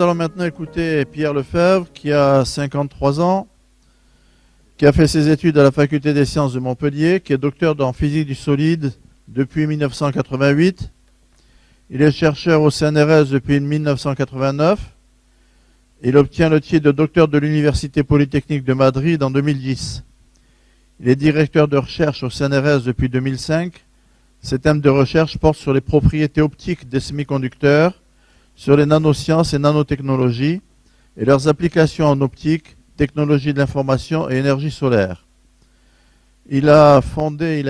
allons maintenant écouter Pierre Lefebvre, qui a 53 ans, qui a fait ses études à la Faculté des sciences de Montpellier, qui est docteur en physique du solide depuis 1988. Il est chercheur au CNRS depuis 1989. Il obtient le titre de docteur de l'Université Polytechnique de Madrid en 2010. Il est directeur de recherche au CNRS depuis 2005. Ses thèmes de recherche portent sur les propriétés optiques des semi-conducteurs, sur les nanosciences et nanotechnologies et leurs applications en optique, technologie de l'information et énergie solaire. Il a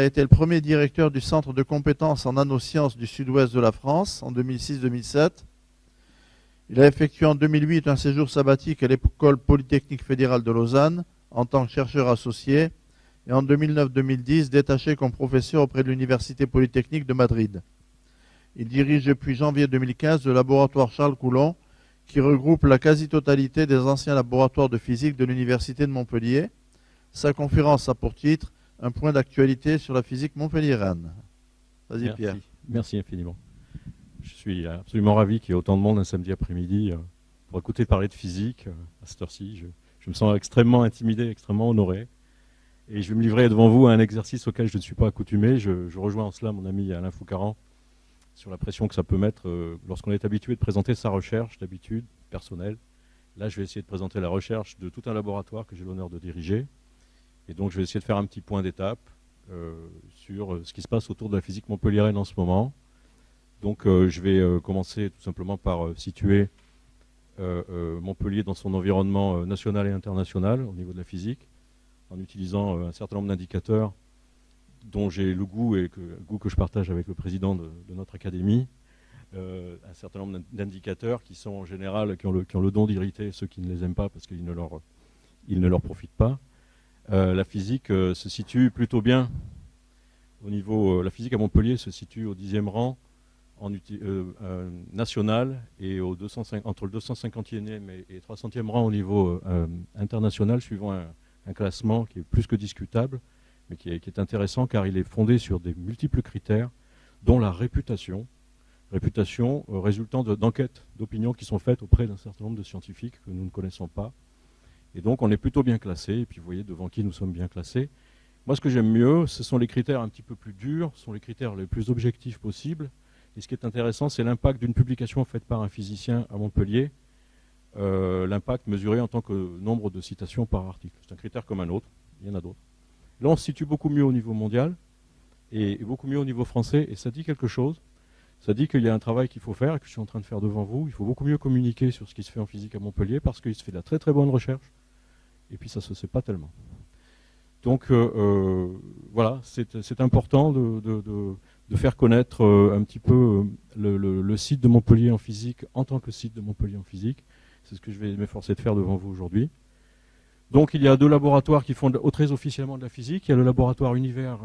été le premier directeur du Centre de compétences en nanosciences du sud-ouest de la France en 2006-2007. Il a effectué en 2008 un séjour sabbatique à l'École Polytechnique Fédérale de Lausanne en tant que chercheur associé et en 2009-2010 détaché comme professeur auprès de l'Université Polytechnique de Madrid. Il dirige depuis janvier 2015 le laboratoire Charles Coulomb qui regroupe la quasi-totalité des anciens laboratoires de physique de l'Université de Montpellier. Sa conférence a pour titre « Un point d'actualité sur la physique montpelliéraine ». Vas-y Pierre. Merci infiniment. Je suis absolument ravi qu'il y ait autant de monde un samedi après-midi pour écouter parler de physique à cette heure-ci. Je me sens extrêmement intimidé, extrêmement honoré. Et je vais me livrer devant vous à un exercice auquel je ne suis pas accoutumé. Je rejoins en cela mon ami Alain Foucaran sur la pression que ça peut mettre lorsqu'on est habitué de présenter sa recherche, d'habitude, personnelle. Là, je vais essayer de présenter la recherche de tout un laboratoire que j'ai l'honneur de diriger. Et donc, je vais essayer de faire un petit point d'étape sur ce qui se passe autour de la physique montpelliéraine en ce moment. Donc, je vais commencer tout simplement par situer Montpellier dans son environnement national et international au niveau de la physique, en utilisant un certain nombre d'indicateurs dont j'ai le goût et le goût que je partage avec le président de notre académie, un certain nombre d'indicateurs qui sont en général, qui ont le don d'irriter ceux qui ne les aiment pas parce qu'ils ne leur profitent pas. La physique se situe plutôt bien au niveau, la physique à Montpellier se situe au 10e rang national et entre le 250e et 300e rang au niveau international, suivant un classement qui est plus que discutable, mais qui est intéressant car il est fondé sur des multiples critères, dont la réputation résultant d'enquêtes d'opinion qui sont faites auprès d'un certain nombre de scientifiques que nous ne connaissons pas. Et donc on est plutôt bien classé, et puis vous voyez devant qui nous sommes bien classés. Moi ce que j'aime mieux, ce sont les critères un petit peu plus durs, ce sont les critères les plus objectifs possibles. Et ce qui est intéressant, c'est l'impact d'une publication faite par un physicien à Montpellier, l'impact mesuré en tant que nombre de citations par article. C'est un critère comme un autre, il y en a d'autres. Là, on se situe beaucoup mieux au niveau mondial et beaucoup mieux au niveau français, et ça dit quelque chose. Ça dit qu'il y a un travail qu'il faut faire, et que je suis en train de faire devant vous. Il faut beaucoup mieux communiquer sur ce qui se fait en physique à Montpellier, parce qu'il se fait de la très très bonne recherche, et puis ça ne se sait pas tellement. Donc voilà, c'est important de faire connaître un petit peu le site de Montpellier en physique en tant que site de Montpellier en physique. C'est ce que je vais m'efforcer de faire devant vous aujourd'hui. Donc il y a deux laboratoires qui font très officiellement de la physique. Il y a le laboratoire Univers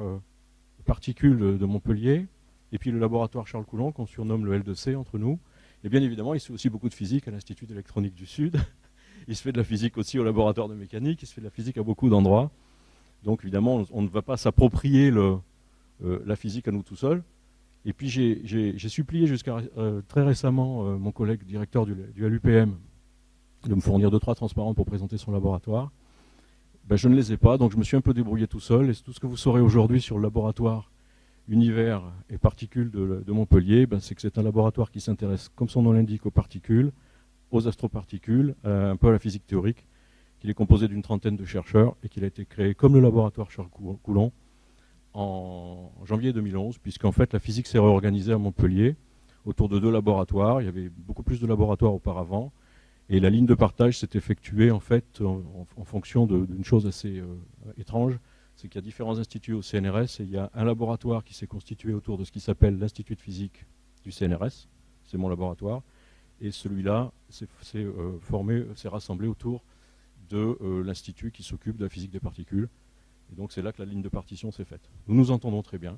particules de Montpellier, et puis le laboratoire Charles Coulomb, qu'on surnomme le L2C entre nous. Et bien évidemment, il se fait aussi beaucoup de physique à l'Institut d'électronique du Sud. Il se fait de la physique aussi au laboratoire de mécanique, il se fait de la physique à beaucoup d'endroits. Donc évidemment, on ne va pas s'approprier la physique à nous tout seuls. Et puis j'ai supplié jusqu'à très récemment mon collègue directeur du LUPM de me fournir 2-3 transparents pour présenter son laboratoire. Ben, je ne les ai pas, donc je me suis un peu débrouillé tout seul. Et tout ce que vous saurez aujourd'hui sur le laboratoire Univers et particules de Montpellier, ben, c'est que c'est un laboratoire qui s'intéresse, comme son nom l'indique, aux particules, aux astroparticules, un peu à la physique théorique, qu'il est composé d'une trentaine de chercheurs et qu'il a été créé comme le laboratoire Charles Coulomb en janvier 2011, puisqu'en fait la physique s'est réorganisée à Montpellier autour de 2 laboratoires. Il y avait beaucoup plus de laboratoires auparavant. Et la ligne de partage s'est effectuée en fait en fonction d'une chose assez étrange, c'est qu'il y a différents instituts au CNRS et il y a un laboratoire qui s'est constitué autour de ce qui s'appelle l'Institut de physique du CNRS, c'est mon laboratoire, et celui-là s'est rassemblé autour de l'Institut qui s'occupe de la physique des particules. Et donc c'est là que la ligne de partition s'est faite. Nous nous entendons très bien,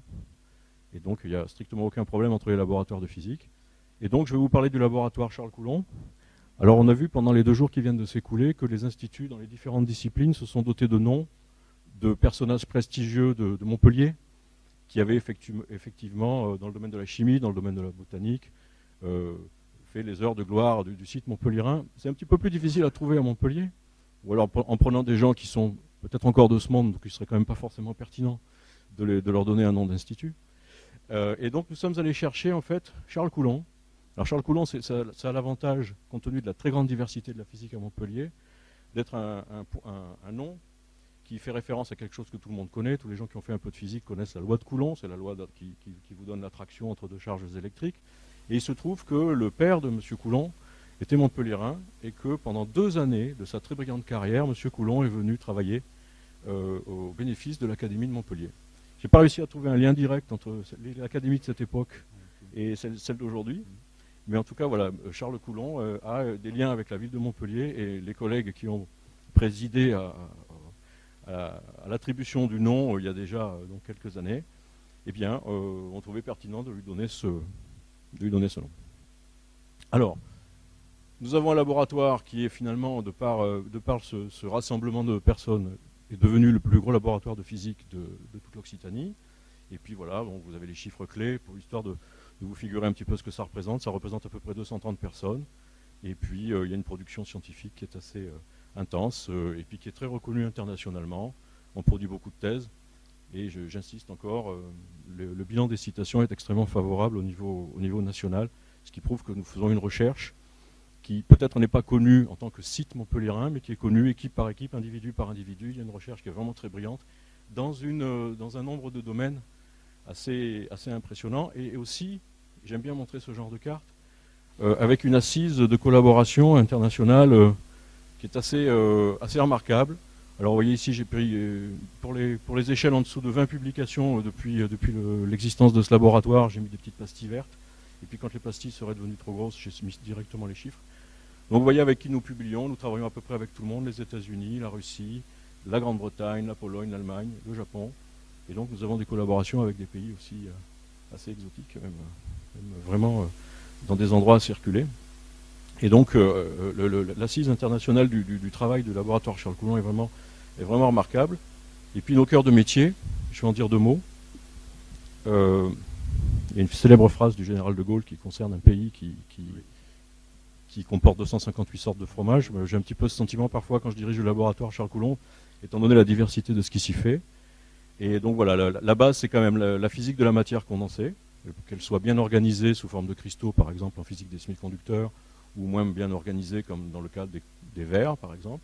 et donc il n'y a strictement aucun problème entre les laboratoires de physique. Et donc je vais vous parler du laboratoire Charles Coulomb. Alors on a vu pendant les 2 jours qui viennent de s'écouler que les instituts dans les différentes disciplines se sont dotés de noms de personnages prestigieux de Montpellier qui avaient effectivement dans le domaine de la chimie, dans le domaine de la botanique, fait les heures de gloire du site montpelliérain. C'est un petit peu plus difficile à trouver à Montpellier, ou alors en prenant des gens qui sont peut-être encore de ce monde, donc il serait quand même pas forcément pertinent de leur donner un nom d'institut. Et donc nous sommes allés chercher en fait Charles Coulomb. Alors Charles Coulomb, ça a l'avantage, compte tenu de la très grande diversité de la physique à Montpellier, d'être un nom qui fait référence à quelque chose que tout le monde connaît. Tous les gens qui ont fait un peu de physique connaissent la loi de Coulomb, c'est la loi qui vous donne l'attraction entre deux charges électriques. Et il se trouve que le père de M. Coulomb était montpelliérain et que pendant 2 années de sa très brillante carrière, M. Coulomb est venu travailler au bénéfice de l'Académie de Montpellier. Je n'ai pas réussi à trouver un lien direct entre l'Académie de cette époque et celle d'aujourd'hui. Mais en tout cas, voilà, Charles Coulomb a des liens avec la ville de Montpellier et les collègues qui ont présidé à l'attribution du nom il y a déjà donc, quelques années, eh bien, ont trouvé pertinent de lui donner ce nom. Alors, nous avons un laboratoire qui est finalement, de par ce rassemblement de personnes, est devenu le plus gros laboratoire de physique de toute l'Occitanie. Et puis voilà, bon, vous avez les chiffres clés pour l'histoire de vous figurer un petit peu ce que ça représente. Ça représente à peu près 230 personnes. Et puis, il y a une production scientifique qui est assez intense et puis qui est très reconnue internationalement. On produit beaucoup de thèses. Et j'insiste encore, le bilan des citations est extrêmement favorable au niveau national, ce qui prouve que nous faisons une recherche qui peut-être n'est pas connue en tant que site montpelliérain, mais qui est connue équipe par équipe, individu par individu. Il y a une recherche qui est vraiment très brillante dans un nombre de domaines assez impressionnant. Et aussi, j'aime bien montrer ce genre de carte, avec une assise de collaboration internationale qui est assez remarquable. Alors vous voyez ici, j'ai pris pour les échelles en dessous de 20 publications depuis l'existence de ce laboratoire, j'ai mis des petites pastilles vertes. Et puis quand les pastilles seraient devenues trop grosses, j'ai mis directement les chiffres. Donc vous voyez avec qui nous publions, nous travaillons à peu près avec tout le monde, les États-Unis, la Russie, la Grande-Bretagne, la Pologne, l'Allemagne, le Japon. Et donc nous avons des collaborations avec des pays aussi assez exotiques, même vraiment dans des endroits à circuler. Et donc l'assise internationale du travail du laboratoire Charles Coulomb est vraiment remarquable. Et puis nos cœurs de métier, je vais en dire 2 mots. Il y a une célèbre phrase du général de Gaulle qui concerne un pays qui comporte 258 sortes de fromages. J'ai un petit peu ce sentiment parfois quand je dirige le laboratoire Charles Coulomb, étant donné la diversité de ce qui s'y fait. Et donc voilà, la base c'est quand même la physique de la matière condensée, qu'elle soit bien organisée sous forme de cristaux, par exemple en physique des semi-conducteurs, ou moins bien organisée comme dans le cas des verres, par exemple.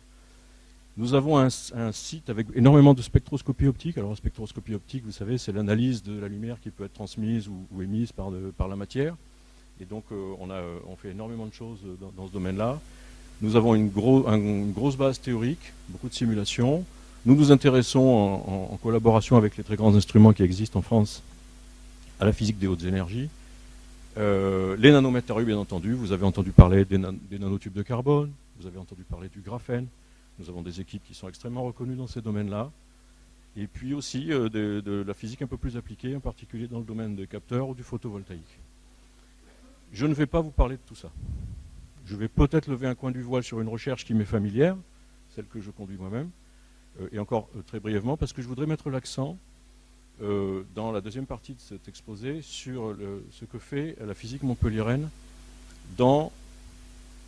Nous avons un site avec énormément de spectroscopie optique. Alors la spectroscopie optique, vous savez, c'est l'analyse de la lumière qui peut être transmise ou émise par la matière. Et donc on fait énormément de choses dans ce domaine-là. Nous avons une grosse base théorique, beaucoup de simulations. Nous nous intéressons en collaboration avec les très grands instruments qui existent en France à la physique des hautes énergies. Les nanomatériaux, bien entendu, vous avez entendu parler des nanotubes de carbone, vous avez entendu parler du graphène. Nous avons des équipes qui sont extrêmement reconnues dans ces domaines-là. Et puis aussi de la physique un peu plus appliquée, en particulier dans le domaine des capteurs ou du photovoltaïque. Je ne vais pas vous parler de tout ça. Je vais peut-être lever un coin du voile sur une recherche qui m'est familière, celle que je conduis moi-même, et encore très brièvement, parce que je voudrais mettre l'accent dans la deuxième partie de cet exposé sur ce que fait la physique montpelliéraine dans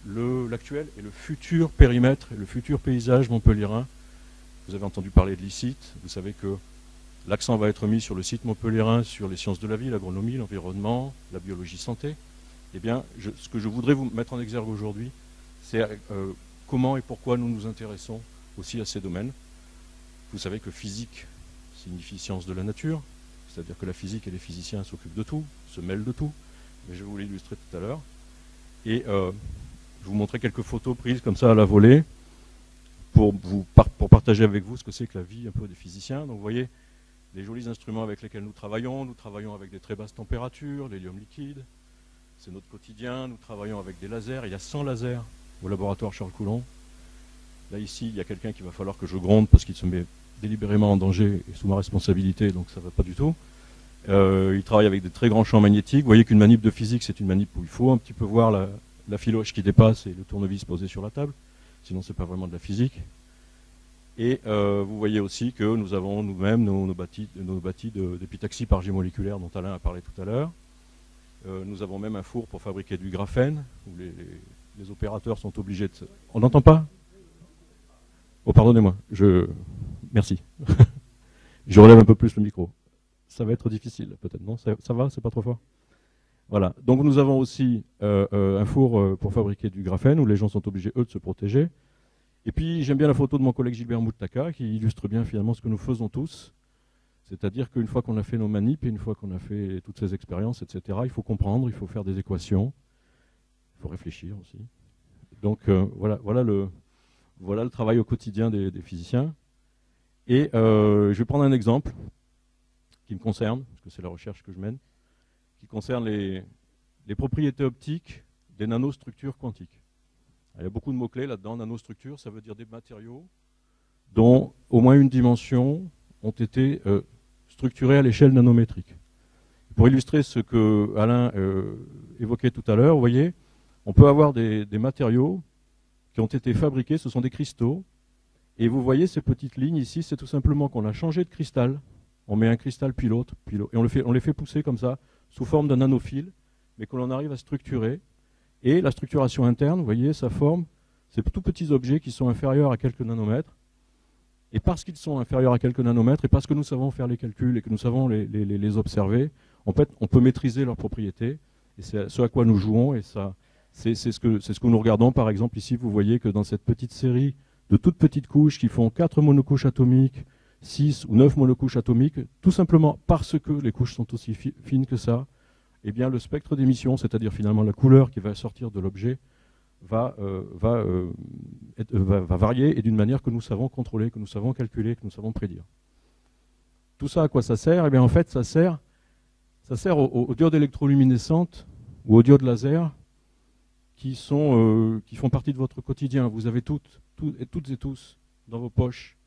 l'actuel et le futur périmètre et le futur paysage montpelliérain. Vous avez entendu parler de l'ICIT, vous savez que l'accent va être mis sur le site montpelliérain, sur les sciences de la vie, l'agronomie, l'environnement, la biologie santé. Eh bien, ce que je voudrais vous mettre en exergue aujourd'hui, c'est comment et pourquoi nous nous intéressons aussi à ces domaines. Vous savez que physique signifie science de la nature, c'est-à-dire que la physique et les physiciens s'occupent de tout, se mêlent de tout, mais je vais vous l'illustrer tout à l'heure. Et je vous montrer quelques photos prises comme ça à la volée pour partager avec vous ce que c'est que la vie un peu des physiciens. Donc vous voyez les jolis instruments avec lesquels nous travaillons avec des très basses températures, l'hélium liquide, c'est notre quotidien, nous travaillons avec des lasers, il y a 100 lasers au laboratoire Charles Coulomb. Là ici, il y a quelqu'un qu'il va falloir que je gronde parce qu'il se met délibérément en danger et sous ma responsabilité, donc ça ne va pas du tout. Il travaille avec des très grands champs magnétiques. Vous voyez qu'une manip de physique, c'est une manip où il faut un petit peu voir la filoche qui dépasse et le tournevis posé sur la table. Sinon, ce n'est pas vraiment de la physique. Et vous voyez aussi que nous avons nous-mêmes nos bâtis d'épitaxie par jet moléculaire dont Alain a parlé tout à l'heure. Nous avons même un four pour fabriquer du graphène, où les opérateurs sont obligés de... On n'entend pas? Oh, pardonnez-moi. Merci. Je relève un peu plus le micro. Ça va être difficile, peut-être, non? Ça va? C'est pas trop fort? Voilà. Donc nous avons aussi un four pour fabriquer du graphène, où les gens sont obligés, eux, de se protéger. Et puis, j'aime bien la photo de mon collègue Gilbert Moutaka, qui illustre bien finalement ce que nous faisons tous. C'est-à-dire qu'une fois qu'on a fait nos manips, et une fois qu'on a fait toutes ces expériences, etc., il faut comprendre, il faut faire des équations, il faut réfléchir aussi. Donc voilà le travail au quotidien des physiciens. Et je vais prendre un exemple qui me concerne, parce que c'est la recherche que je mène, qui concerne les propriétés optiques des nanostructures quantiques. Il y a beaucoup de mots-clés là-dedans. Nanostructure, ça veut dire des matériaux dont au moins une dimension ont été structurés à l'échelle nanométrique. Pour illustrer ce que Alain évoquait tout à l'heure, vous voyez, on peut avoir des matériaux qui ont été fabriqués, ce sont des cristaux, et vous voyez ces petites lignes ici, c'est tout simplement qu'on a changé de cristal, on met un cristal puis l'autre, et on les fait pousser comme ça, sous forme d'un nanofil, mais que l'on arrive à structurer. Et la structuration interne, vous voyez, ça forme ces tout petits objets qui sont inférieurs à quelques nanomètres. Et parce qu'ils sont inférieurs à quelques nanomètres, et parce que nous savons faire les calculs et que nous savons les observer, en fait, on peut maîtriser leurs propriétés. Et c'est ce à quoi nous jouons. Et ça, c'est ce que nous regardons. Par exemple, ici, vous voyez que dans cette petite série de toutes petites couches qui font 4 monocouches atomiques, 6 ou 9 monocouches atomiques, tout simplement parce que les couches sont aussi fines que ça, eh bien, le spectre d'émission, c'est-à-dire finalement la couleur qui va sortir de l'objet, va varier et d'une manière que nous savons contrôler, que nous savons calculer, que nous savons prédire. Tout ça, à quoi ça sert? Eh bien, en fait, ça sert aux diodes électroluminescentes ou aux diodes laser qui font partie de votre quotidien. Vous avez toutes et tous dans vos poches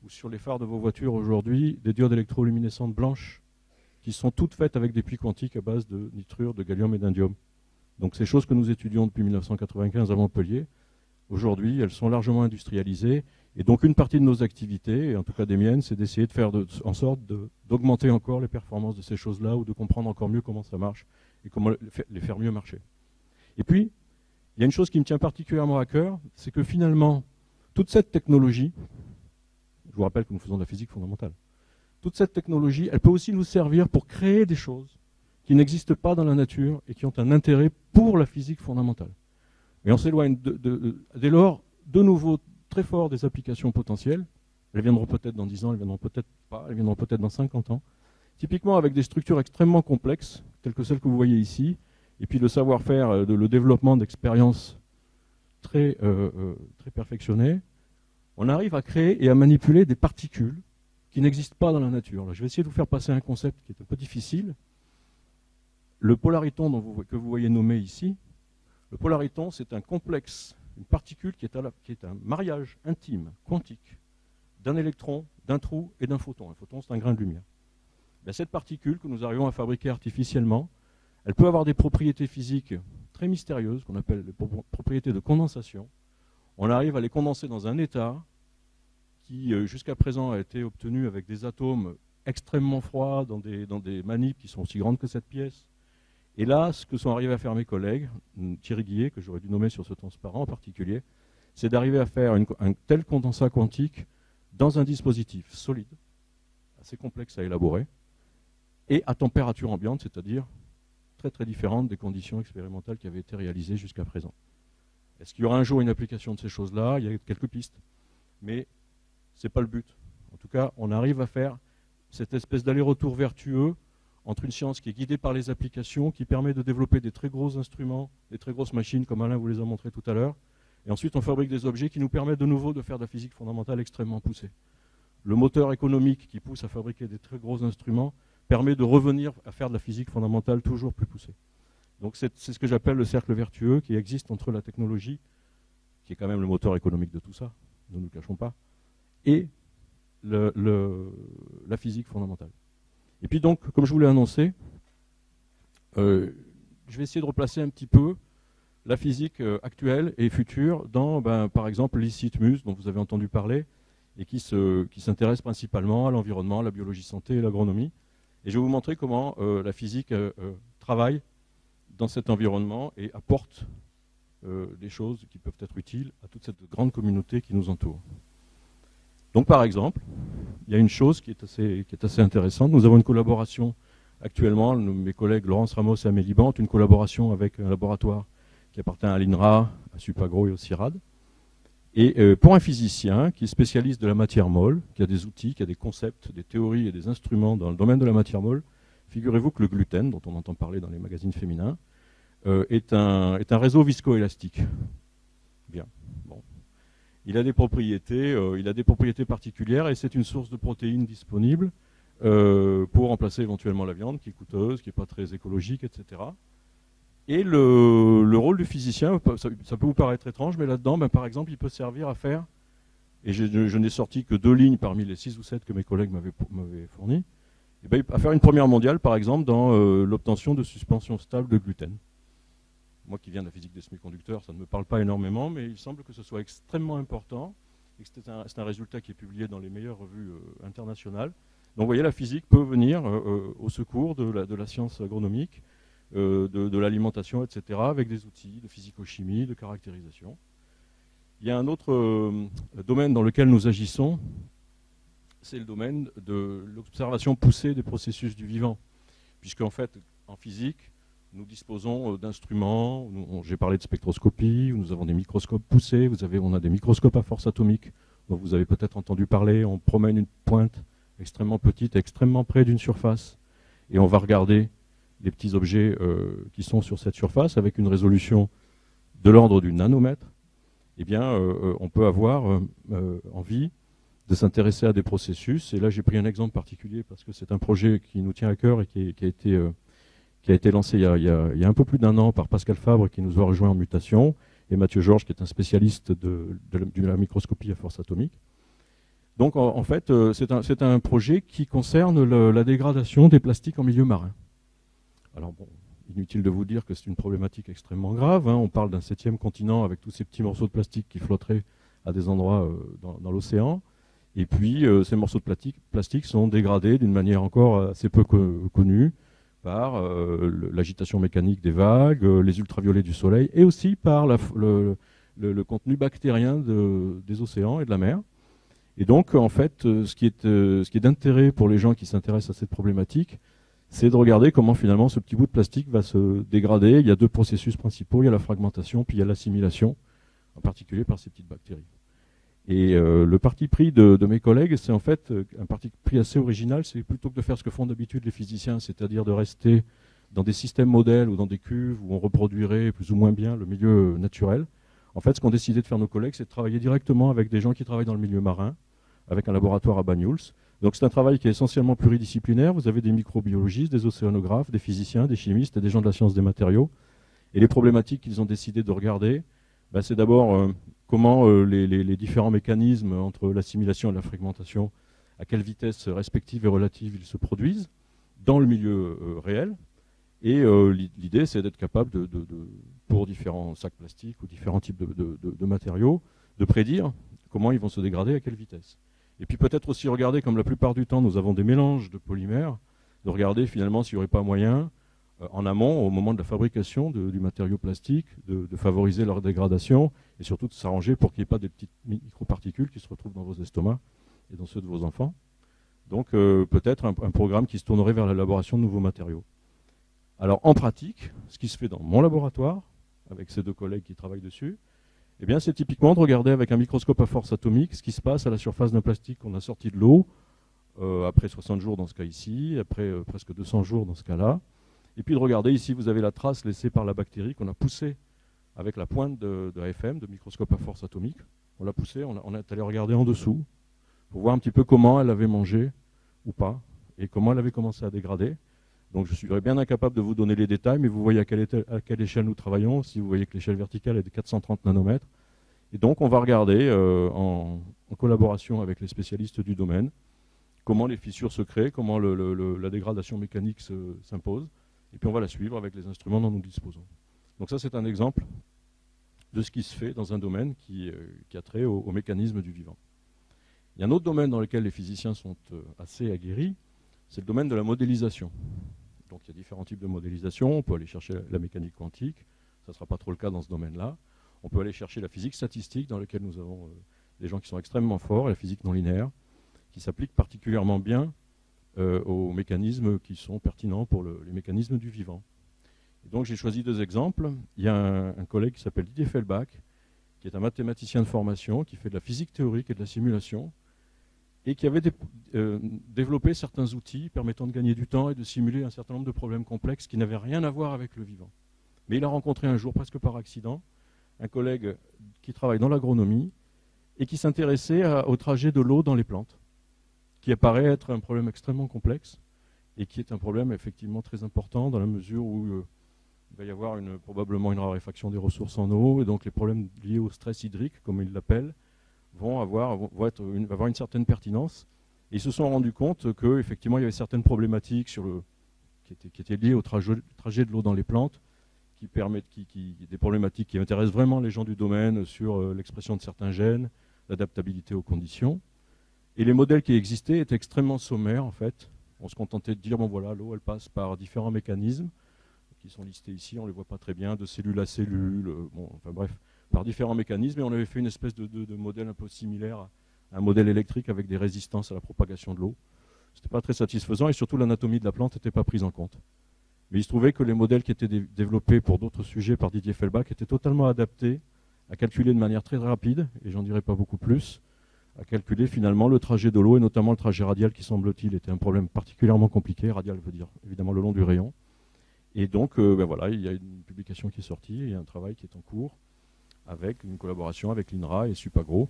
ou sur les phares de vos voitures aujourd'hui des diodes électroluminescentes blanches qui sont toutes faites avec des puits quantiques à base de nitrure, de gallium et d'indium. Donc ces choses que nous étudions depuis 1995 à Montpellier, aujourd'hui elles sont largement industrialisées, et donc une partie de nos activités, et en tout cas des miennes, c'est d'essayer de faire en sorte d'augmenter encore les performances de ces choses-là, ou de comprendre encore mieux comment ça marche, et comment les faire mieux marcher. Et puis, il y a une chose qui me tient particulièrement à cœur, c'est que finalement, toute cette technologie, je vous rappelle que nous faisons de la physique fondamentale, toute cette technologie, elle peut aussi nous servir pour créer des choses qui n'existent pas dans la nature et qui ont un intérêt pour la physique fondamentale. Et on s'éloigne dès lors, de nouveau, très fort des applications potentielles. Elles viendront peut-être dans 10 ans, elles viendront peut-être pas, elles viendront peut-être dans 50 ans. Typiquement avec des structures extrêmement complexes, telles que celles que vous voyez ici, et puis le savoir-faire, le développement d'expériences très perfectionnées, on arrive à créer et à manipuler des particules qui n'existent pas dans la nature. Alors, je vais essayer de vous faire passer un concept qui est un peu difficile. Le polariton que vous voyez nommé ici, le polariton, c'est un complexe, une particule qui est un mariage intime, quantique, d'un électron, d'un trou et d'un photon. Un photon, c'est un grain de lumière. Bien, cette particule que nous arrivons à fabriquer artificiellement, elle peut avoir des propriétés physiques très mystérieuses, qu'on appelle les propriétés de condensation. On arrive à les condenser dans un état qui, jusqu'à présent, a été obtenu avec des atomes extrêmement froids dans des manips qui sont aussi grandes que cette pièce. Et là, ce que sont arrivés à faire mes collègues, Thierry Guillet, que j'aurais dû nommer sur ce transparent en particulier, c'est d'arriver à faire un tel condensat quantique dans un dispositif solide, assez complexe à élaborer, et à température ambiante, c'est-à-dire très très différente des conditions expérimentales qui avaient été réalisées jusqu'à présent. Est-ce qu'il y aura un jour une application de ces choses-là? Il y a quelques pistes, mais ce n'est pas le but. En tout cas, on arrive à faire cette espèce d'aller-retour vertueux entre une science qui est guidée par les applications, qui permet de développer des très gros instruments, des très grosses machines, comme Alain vous les a montrées tout à l'heure, et ensuite on fabrique des objets qui nous permettent de nouveau de faire de la physique fondamentale extrêmement poussée. Le moteur économique qui pousse à fabriquer des très gros instruments permet de revenir à faire de la physique fondamentale toujours plus poussée. Donc c'est ce que j'appelle le cercle vertueux qui existe entre la technologie, qui est quand même le moteur économique de tout ça, ne nous le cachons pas, et la physique fondamentale. Et puis donc, comme je vous l'ai annoncé, je vais essayer de replacer un petit peu la physique actuelle et future dans, par exemple, l'ICITMUS, dont vous avez entendu parler, et qui s'intéresse principalement à l'environnement, à la biologie santé et l'agronomie. Et je vais vous montrer comment la physique travaille dans cet environnement et apportent des choses qui peuvent être utiles à toute cette grande communauté qui nous entoure. Donc par exemple, il y a une chose qui est assez intéressante. Nous avons une collaboration actuellement, mes collègues Laurence Ramos et Amélie Bant, une collaboration avec un laboratoire qui appartient à l'INRA, à Supagro et au CIRAD. Et pour un physicien qui est spécialiste de la matière molle, qui a des outils, qui a des concepts, des théories et des instruments dans le domaine de la matière molle, figurez-vous que le gluten, dont on entend parler dans les magazines féminins, est un réseau viscoélastique. Bien. Bon. Il a des propriétés particulières et c'est une source de protéines disponible pour remplacer éventuellement la viande qui est coûteuse, qui n'est pas très écologique, etc. Et le rôle du physicien, ça peut vous paraître étrange, mais là-dedans, par exemple, il peut servir à faire, et je n'ai sorti que 2 lignes parmi les 6 ou 7 que mes collègues m'avaient fournies, à faire une première mondiale, par exemple, dans l'obtention de suspensions stables de gluten. Moi qui viens de la physique des semi-conducteurs, ça ne me parle pas énormément, mais il semble que ce soit extrêmement important, et que c'est un résultat qui est publié dans les meilleures revues internationales. Donc vous voyez, la physique peut venir au secours de la science agronomique, de l'alimentation, etc., avec des outils de physico-chimie, de caractérisation. Il y a un autre domaine dans lequel nous agissons, c'est le domaine de l'observation poussée des processus du vivant. Puisqu'en fait, en physique, nous disposons d'instruments, j'ai parlé de spectroscopie, nous avons des microscopes poussés, on a des microscopes à force atomique, dont vous avez peut-être entendu parler, on promène une pointe extrêmement petite, extrêmement près d'une surface, et on va regarder les petits objets qui sont sur cette surface avec une résolution de l'ordre du nanomètre. Eh bien, on peut avoir envie de s'intéresser à des processus. Et là, j'ai pris un exemple particulier parce que c'est un projet qui nous tient à cœur et qui a été lancé il y a un peu plus d'1 an par Pascal Fabre, qui nous a rejoint en mutation, et Mathieu Georges, qui est un spécialiste de la microscopie à force atomique. Donc, en fait, c'est un projet qui concerne la dégradation des plastiques en milieu marin. Alors, bon, inutile de vous dire que c'est une problématique extrêmement grave. On parle d'un 7e continent avec tous ces petits morceaux de plastique qui flotteraient à des endroits dans l'océan. Et puis, ces morceaux de plastique sont dégradés d'une manière encore assez peu connue par l'agitation mécanique des vagues, les ultraviolets du soleil, et aussi par le contenu bactérien des océans et de la mer. Et donc, en fait, ce qui est d'intérêt pour les gens qui s'intéressent à cette problématique, c'est de regarder comment finalement ce petit bout de plastique va se dégrader. Il y a 2 processus principaux, il y a la fragmentation, puis il y a l'assimilation, en particulier par ces petites bactéries. Et le parti pris de mes collègues, c'est en fait un parti pris assez original, c'est plutôt que de faire ce que font d'habitude les physiciens, c'est-à-dire de rester dans des systèmes modèles ou dans des cuves où on reproduirait plus ou moins bien le milieu naturel. En fait, ce qu'ont décidé de faire nos collègues, c'est de travailler directement avec des gens qui travaillent dans le milieu marin, avec un laboratoire à Banyuls. Donc c'est un travail qui est essentiellement pluridisciplinaire. Vous avez des microbiologistes, des océanographes, des physiciens, des chimistes et des gens de la science des matériaux. Et les problématiques qu'ils ont décidé de regarder, c'est d'abord comment les différents mécanismes entre l'assimilation et la fragmentation, à quelle vitesse respective et relative ils se produisent dans le milieu réel. Et l'idée, c'est d'être capable, pour différents sacs plastiques ou différents types de matériaux, de prédire comment ils vont se dégrader à quelle vitesse. Et puis peut-être aussi regarder, comme la plupart du temps nous avons des mélanges de polymères, de regarder finalement s'il n'y aurait pas moyen, en amont, au moment de la fabrication du matériau plastique, de favoriser leur dégradation et surtout de s'arranger pour qu'il n'y ait pas des petites microparticules qui se retrouvent dans vos estomacs et dans ceux de vos enfants. Donc peut-être un programme qui se tournerait vers l'élaboration de nouveaux matériaux. Alors en pratique, ce qui se fait dans mon laboratoire, avec ces 2 collègues qui travaillent dessus, eh bien, c'est typiquement de regarder avec un microscope à force atomique ce qui se passe à la surface d'un plastique qu'on a sorti de l'eau, après 60 jours dans ce cas ici, après presque 200 jours dans ce cas-là. Et puis de regarder, ici vous avez la trace laissée par la bactérie qu'on a poussée avec la pointe de AFM, de microscope à force atomique. On l'a poussée, on est allé regarder en dessous, pour voir un petit peu comment elle avait mangé ou pas, et comment elle avait commencé à dégrader. Donc je serais bien incapable de vous donner les détails, mais vous voyez à quelle échelle nous travaillons. Si vous voyez que l'échelle verticale est de 430 nanomètres. Et donc on va regarder en collaboration avec les spécialistes du domaine comment les fissures se créent, comment la dégradation mécanique s'impose. Et puis on va la suivre avec les instruments dont nous disposons. Donc ça, c'est un exemple de ce qui se fait dans un domaine qui a trait au mécanisme du vivant. Il y a un autre domaine dans lequel les physiciens sont assez aguerris, c'est le domaine de la modélisation. Donc il y a différents types de modélisation. On peut aller chercher la mécanique quantique, ça ne sera pas trop le cas dans ce domaine-là. On peut aller chercher la physique statistique, dans laquelle nous avons des gens qui sont extrêmement forts, et la physique non linéaire, qui s'applique particulièrement bien aux mécanismes qui sont pertinents pour les mécanismes du vivant. Et donc j'ai choisi 2 exemples. Il y a un collègue qui s'appelle Didier Fellbach, qui est un mathématicien de formation, qui fait de la physique théorique et de la simulation, et qui avait développé certains outils permettant de gagner du temps et de simuler un certain nombre de problèmes complexes qui n'avaient rien à voir avec le vivant. Mais il a rencontré un jour, presque par accident, un collègue qui travaille dans l'agronomie et qui s'intéressait au trajet de l'eau dans les plantes, qui apparaît être un problème extrêmement complexe et qui est un problème effectivement très important dans la mesure où il va y avoir probablement une raréfaction des ressources en eau, et donc les problèmes liés au stress hydrique, comme ils l'appellent, vont avoir une certaine pertinence. Et ils se sont rendus compte qu'effectivement, il y avait certaines problématiques qui étaient liées au trajet de l'eau dans les plantes, des problématiques qui intéressent vraiment les gens du domaine sur l'expression de certains gènes, l'adaptabilité aux conditions. Et les modèles qui existaient étaient extrêmement sommaires, en fait. On se contentait de dire, bon voilà, l'eau, elle passe par différents mécanismes, qui sont listés ici, on ne les voit pas très bien, de cellule à cellule, enfin bref, par différents mécanismes, et on avait fait une espèce de modèle un peu similaire à un modèle électrique avec des résistances à la propagation de l'eau. Ce n'était pas très satisfaisant, et surtout l'anatomie de la plante n'était pas prise en compte. Mais il se trouvait que les modèles qui étaient développés pour d'autres sujets par Didier Fellbach étaient totalement adaptés à calculer de manière très rapide, et j'en dirai pas beaucoup plus, à calculer finalement le trajet de l'eau, et notamment le trajet radial qui, semble-t-il, était un problème particulièrement compliqué. Radial veut dire évidemment le long du rayon. Et donc, voilà, il y a une publication qui est sortie, il y a un travail qui est en cours, avec une collaboration avec l'INRA et Supagro.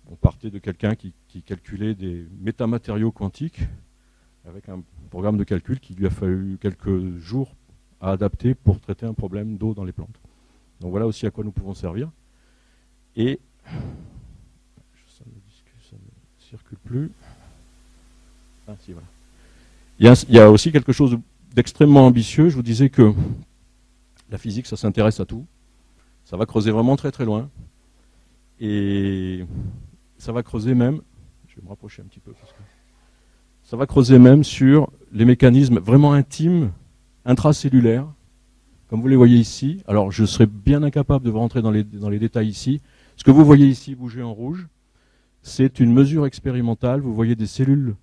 On partait de quelqu'un qui calculait des métamatériaux quantiques, avec un programme de calcul qui lui a fallu quelques jours à adapter pour traiter un problème d'eau dans les plantes. Donc voilà aussi à quoi nous pouvons servir. Et ça ne circule plus. Ah si, voilà. Il y a aussi quelque chose d'extrêmement ambitieux. Je vous disais que la physique, ça s'intéresse à tout. Ça va creuser vraiment très très loin. Et ça va creuser même, je vais me rapprocher un petit peu, parce que ça va creuser même sur les mécanismes vraiment intimes, intracellulaires, comme vous les voyez ici. Alors je serais bien incapable de vous rentrer dans les détails ici. Ce que vous voyez ici bouger en rouge, c'est une mesure expérimentale. Vous voyez des cellules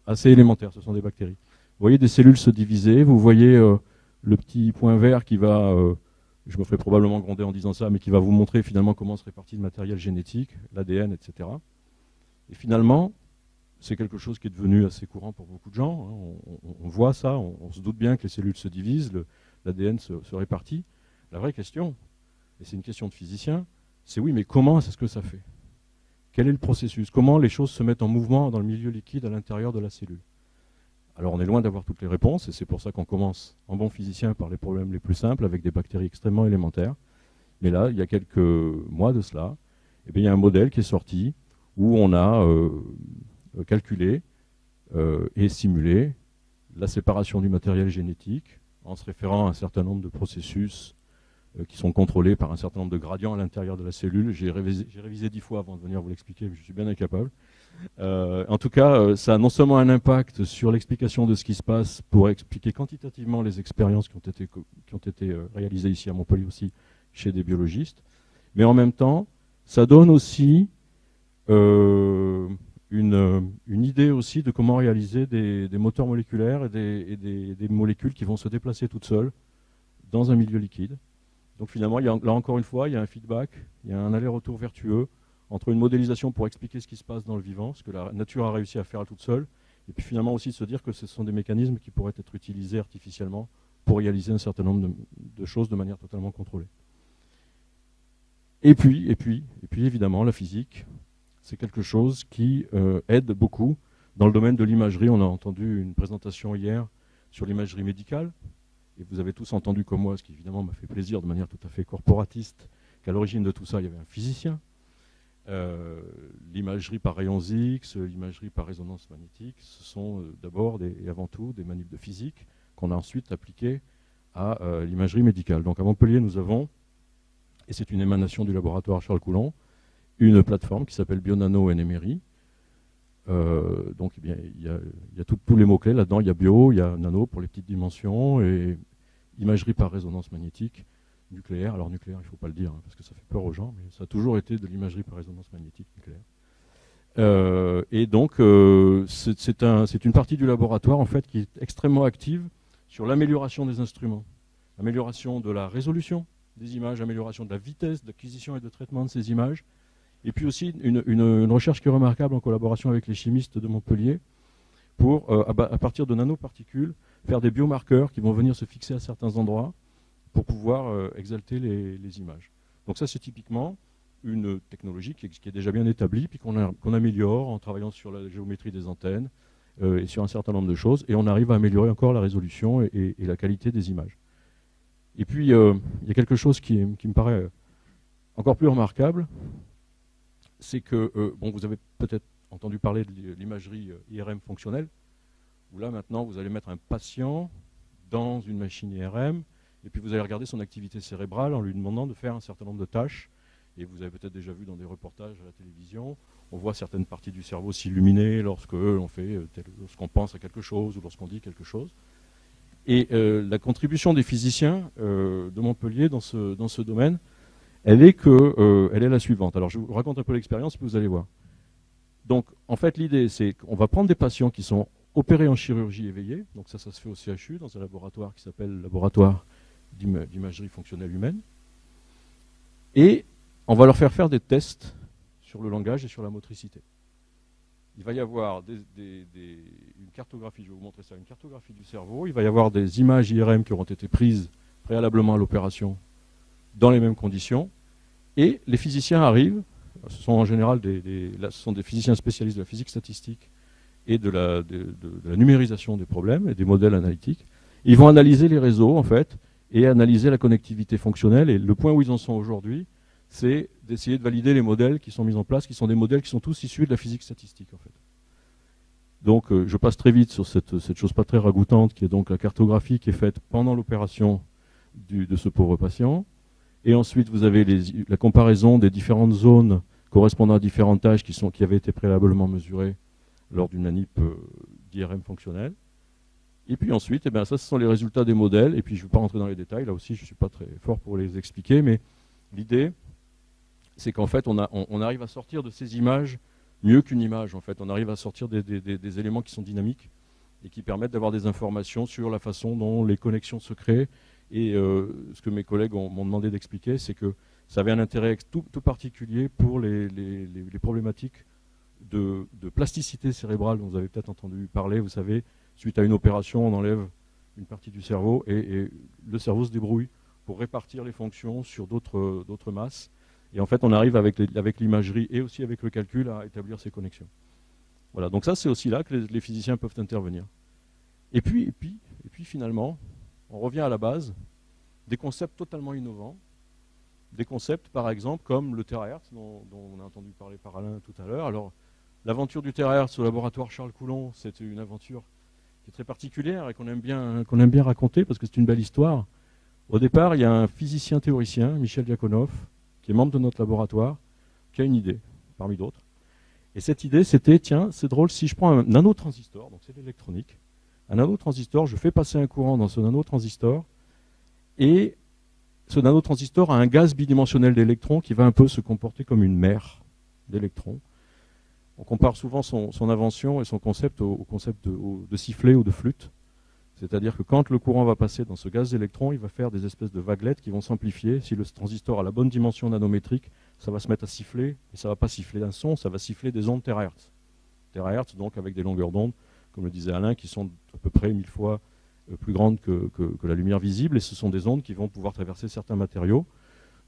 assez élémentaires, ce sont des bactéries. Vous voyez des cellules se diviser, vous voyez le petit point vert qui va, je me ferai probablement gronder en disant ça, mais qui va vous montrer finalement comment se répartit le matériel génétique, l'ADN, etc. Et finalement, c'est quelque chose qui est devenu assez courant pour beaucoup de gens. Hein. On voit ça, on se doute bien que les cellules se divisent, l'ADN se répartit. La vraie question, et c'est une question de physicien, c'est oui, mais comment est-ce que ça fait? Quel est le processus? Comment les choses se mettent en mouvement dans le milieu liquide à l'intérieur de la cellule? Alors on est loin d'avoir toutes les réponses, et c'est pour ça qu'on commence en bon physicien par les problèmes les plus simples, avec des bactéries extrêmement élémentaires. Mais là, il y a quelques mois de cela, eh bien, il y a un modèle qui est sorti où on a calculé et simulé la séparation du matériel génétique en se référant à un certain nombre de processus qui sont contrôlés par un certain nombre de gradients à l'intérieur de la cellule. J'ai révisé 10 fois avant de venir vous l'expliquer, mais je suis bien incapable. En tout cas, ça a non seulement un impact sur l'explication de ce qui se passe pour expliquer quantitativement les expériences qui ont été réalisées ici à Montpellier aussi chez des biologistes, mais en même temps, ça donne aussi une idée aussi de comment réaliser des moteurs moléculaires et des molécules qui vont se déplacer toutes seules dans un milieu liquide. Donc finalement, là encore une fois, il y a un feedback, il y a un aller-retour vertueux entre une modélisation pour expliquer ce qui se passe dans le vivant, ce que la nature a réussi à faire à toute seule, et puis finalement aussi de se dire que ce sont des mécanismes qui pourraient être utilisés artificiellement pour réaliser un certain nombre de choses de manière totalement contrôlée. Et puis évidemment, la physique, c'est quelque chose qui aide beaucoup dans le domaine de l'imagerie. On a entendu une présentation hier sur l'imagerie médicale, et vous avez tous entendu comme moi, ce qui évidemment m'a fait plaisir de manière tout à fait corporatiste, qu'à l'origine de tout ça, il y avait un physicien. L'imagerie par rayons X, l'imagerie par résonance magnétique, ce sont d'abord et avant tout des manips de physique qu'on a ensuite appliquées à l'imagerie médicale. Donc à Montpellier, nous avons, et c'est une émanation du laboratoire Charles Coulomb, une plateforme qui s'appelle Bionano NMRI, Donc eh bien, il y a tous les mots-clés là-dedans. Il y a bio, il y a nano pour les petites dimensions, et imagerie par résonance magnétique, nucléaire. Alors nucléaire, il ne faut pas le dire, hein, parce que ça fait peur aux gens, mais ça a toujours été de l'imagerie par résonance magnétique nucléaire. Et donc, c'est une partie du laboratoire en fait, qui est extrêmement active sur l'amélioration des instruments, amélioration de la résolution des images, amélioration de la vitesse d'acquisition et de traitement de ces images, et puis aussi une recherche qui est remarquable en collaboration avec les chimistes de Montpellier pour, à partir de nanoparticules, faire des biomarqueurs qui vont venir se fixer à certains endroits pour pouvoir exalter les images. Donc ça, c'est typiquement une technologie qui est déjà bien établie, puis qu'on améliore en travaillant sur la géométrie des antennes et sur un certain nombre de choses, et on arrive à améliorer encore la résolution et la qualité des images. Et puis, il y a quelque chose qui me paraît encore plus remarquable, c'est que, bon, vous avez peut-être entendu parler de l'imagerie IRM fonctionnelle, où là, maintenant, vous allez mettre un patient dans une machine IRM, et puis vous allez regarder son activité cérébrale en lui demandant de faire un certain nombre de tâches. Et vous avez peut-être déjà vu dans des reportages à la télévision, on voit certaines parties du cerveau s'illuminer lorsqu'on pense à quelque chose ou lorsqu'on dit quelque chose. Et la contribution des physiciens de Montpellier dans ce domaine, elle est la suivante. Alors je vous raconte un peu l'expérience, puis vous allez voir. Donc en fait l'idée c'est qu'on va prendre des patients qui sont opérés en chirurgie éveillée, donc ça se fait au CHU dans un laboratoire qui s'appelle le laboratoire d'imagerie fonctionnelle humaine, et on va leur faire des tests sur le langage et sur la motricité. Il va y avoir une cartographie, je vais vous montrer ça, une cartographie du cerveau. Il va y avoir des images IRM qui auront été prises préalablement à l'opération dans les mêmes conditions. Et les physiciens arrivent, ce sont en général ce sont des physiciens spécialistes de la physique statistique et de la numérisation des problèmes et des modèles analytiques. Ils vont analyser les réseaux, en fait, et analyser la connectivité fonctionnelle. Et le point où ils en sont aujourd'hui, c'est d'essayer de valider les modèles qui sont mis en place, qui sont des modèles qui sont tous issus de la physique statistique, en fait. Donc, je passe très vite sur cette chose pas très ragoûtante, qui est donc la cartographie qui est faite pendant l'opération de ce pauvre patient. Et ensuite, vous avez la comparaison des différentes zones correspondant à différentes tâches qui avaient été préalablement mesurées lors d'une manip d'IRM fonctionnelle. Et puis ensuite, ça, ce sont les résultats des modèles. Et puis, je ne vais pas rentrer dans les détails. Là aussi, je ne suis pas très fort pour les expliquer, mais l'idée, c'est qu'en fait, on arrive à sortir de ces images mieux qu'une image. En fait, on arrive à sortir des éléments qui sont dynamiques et qui permettent d'avoir des informations sur la façon dont les connexions se créent. Et ce que mes collègues m'ont demandé d'expliquer, c'est que ça avait un intérêt tout particulier pour les problématiques de plasticité cérébrale dont vous avez peut-être entendu parler. Vous savez, suite à une opération, on enlève une partie du cerveau et le cerveau se débrouille pour répartir les fonctions sur d'autres masses. Et en fait, on arrive avec l'imagerie et aussi avec le calcul à établir ces connexions. Voilà, donc ça, c'est aussi là que les physiciens peuvent intervenir. Et puis, finalement, on revient à la base, des concepts totalement innovants, des concepts, par exemple, comme le terahertz, dont on a entendu parler par Alain tout à l'heure. Alors, l'aventure du terahertz au laboratoire Charles Coulomb, c'est une aventure qui est très particulière et qu'on aime bien raconter parce que c'est une belle histoire. Au départ, il y a un physicien théoricien, Michel Diakonoff, qui est membre de notre laboratoire, qui a une idée, parmi d'autres. Et cette idée, c'était, tiens, c'est drôle, si je prends un nanotransistor, donc c'est l'électronique, un nanotransistor, je fais passer un courant dans ce nanotransistor, et ce nanotransistor a un gaz bidimensionnel d'électrons qui va un peu se comporter comme une mer d'électrons. On compare souvent son invention et son concept au concept de sifflet ou de flûte. C'est-à-dire que quand le courant va passer dans ce gaz d'électrons, il va faire des espèces de vaguelettes qui vont s'amplifier. Si le transistor a la bonne dimension nanométrique, ça va se mettre à siffler, et ça ne va pas siffler d'un son, ça va siffler des ondes terahertz. Terahertz, donc avec des longueurs d'onde, comme le disait Alain, qui sont à peu près 1000 fois plus grandes que la lumière visible, et ce sont des ondes qui vont pouvoir traverser certains matériaux.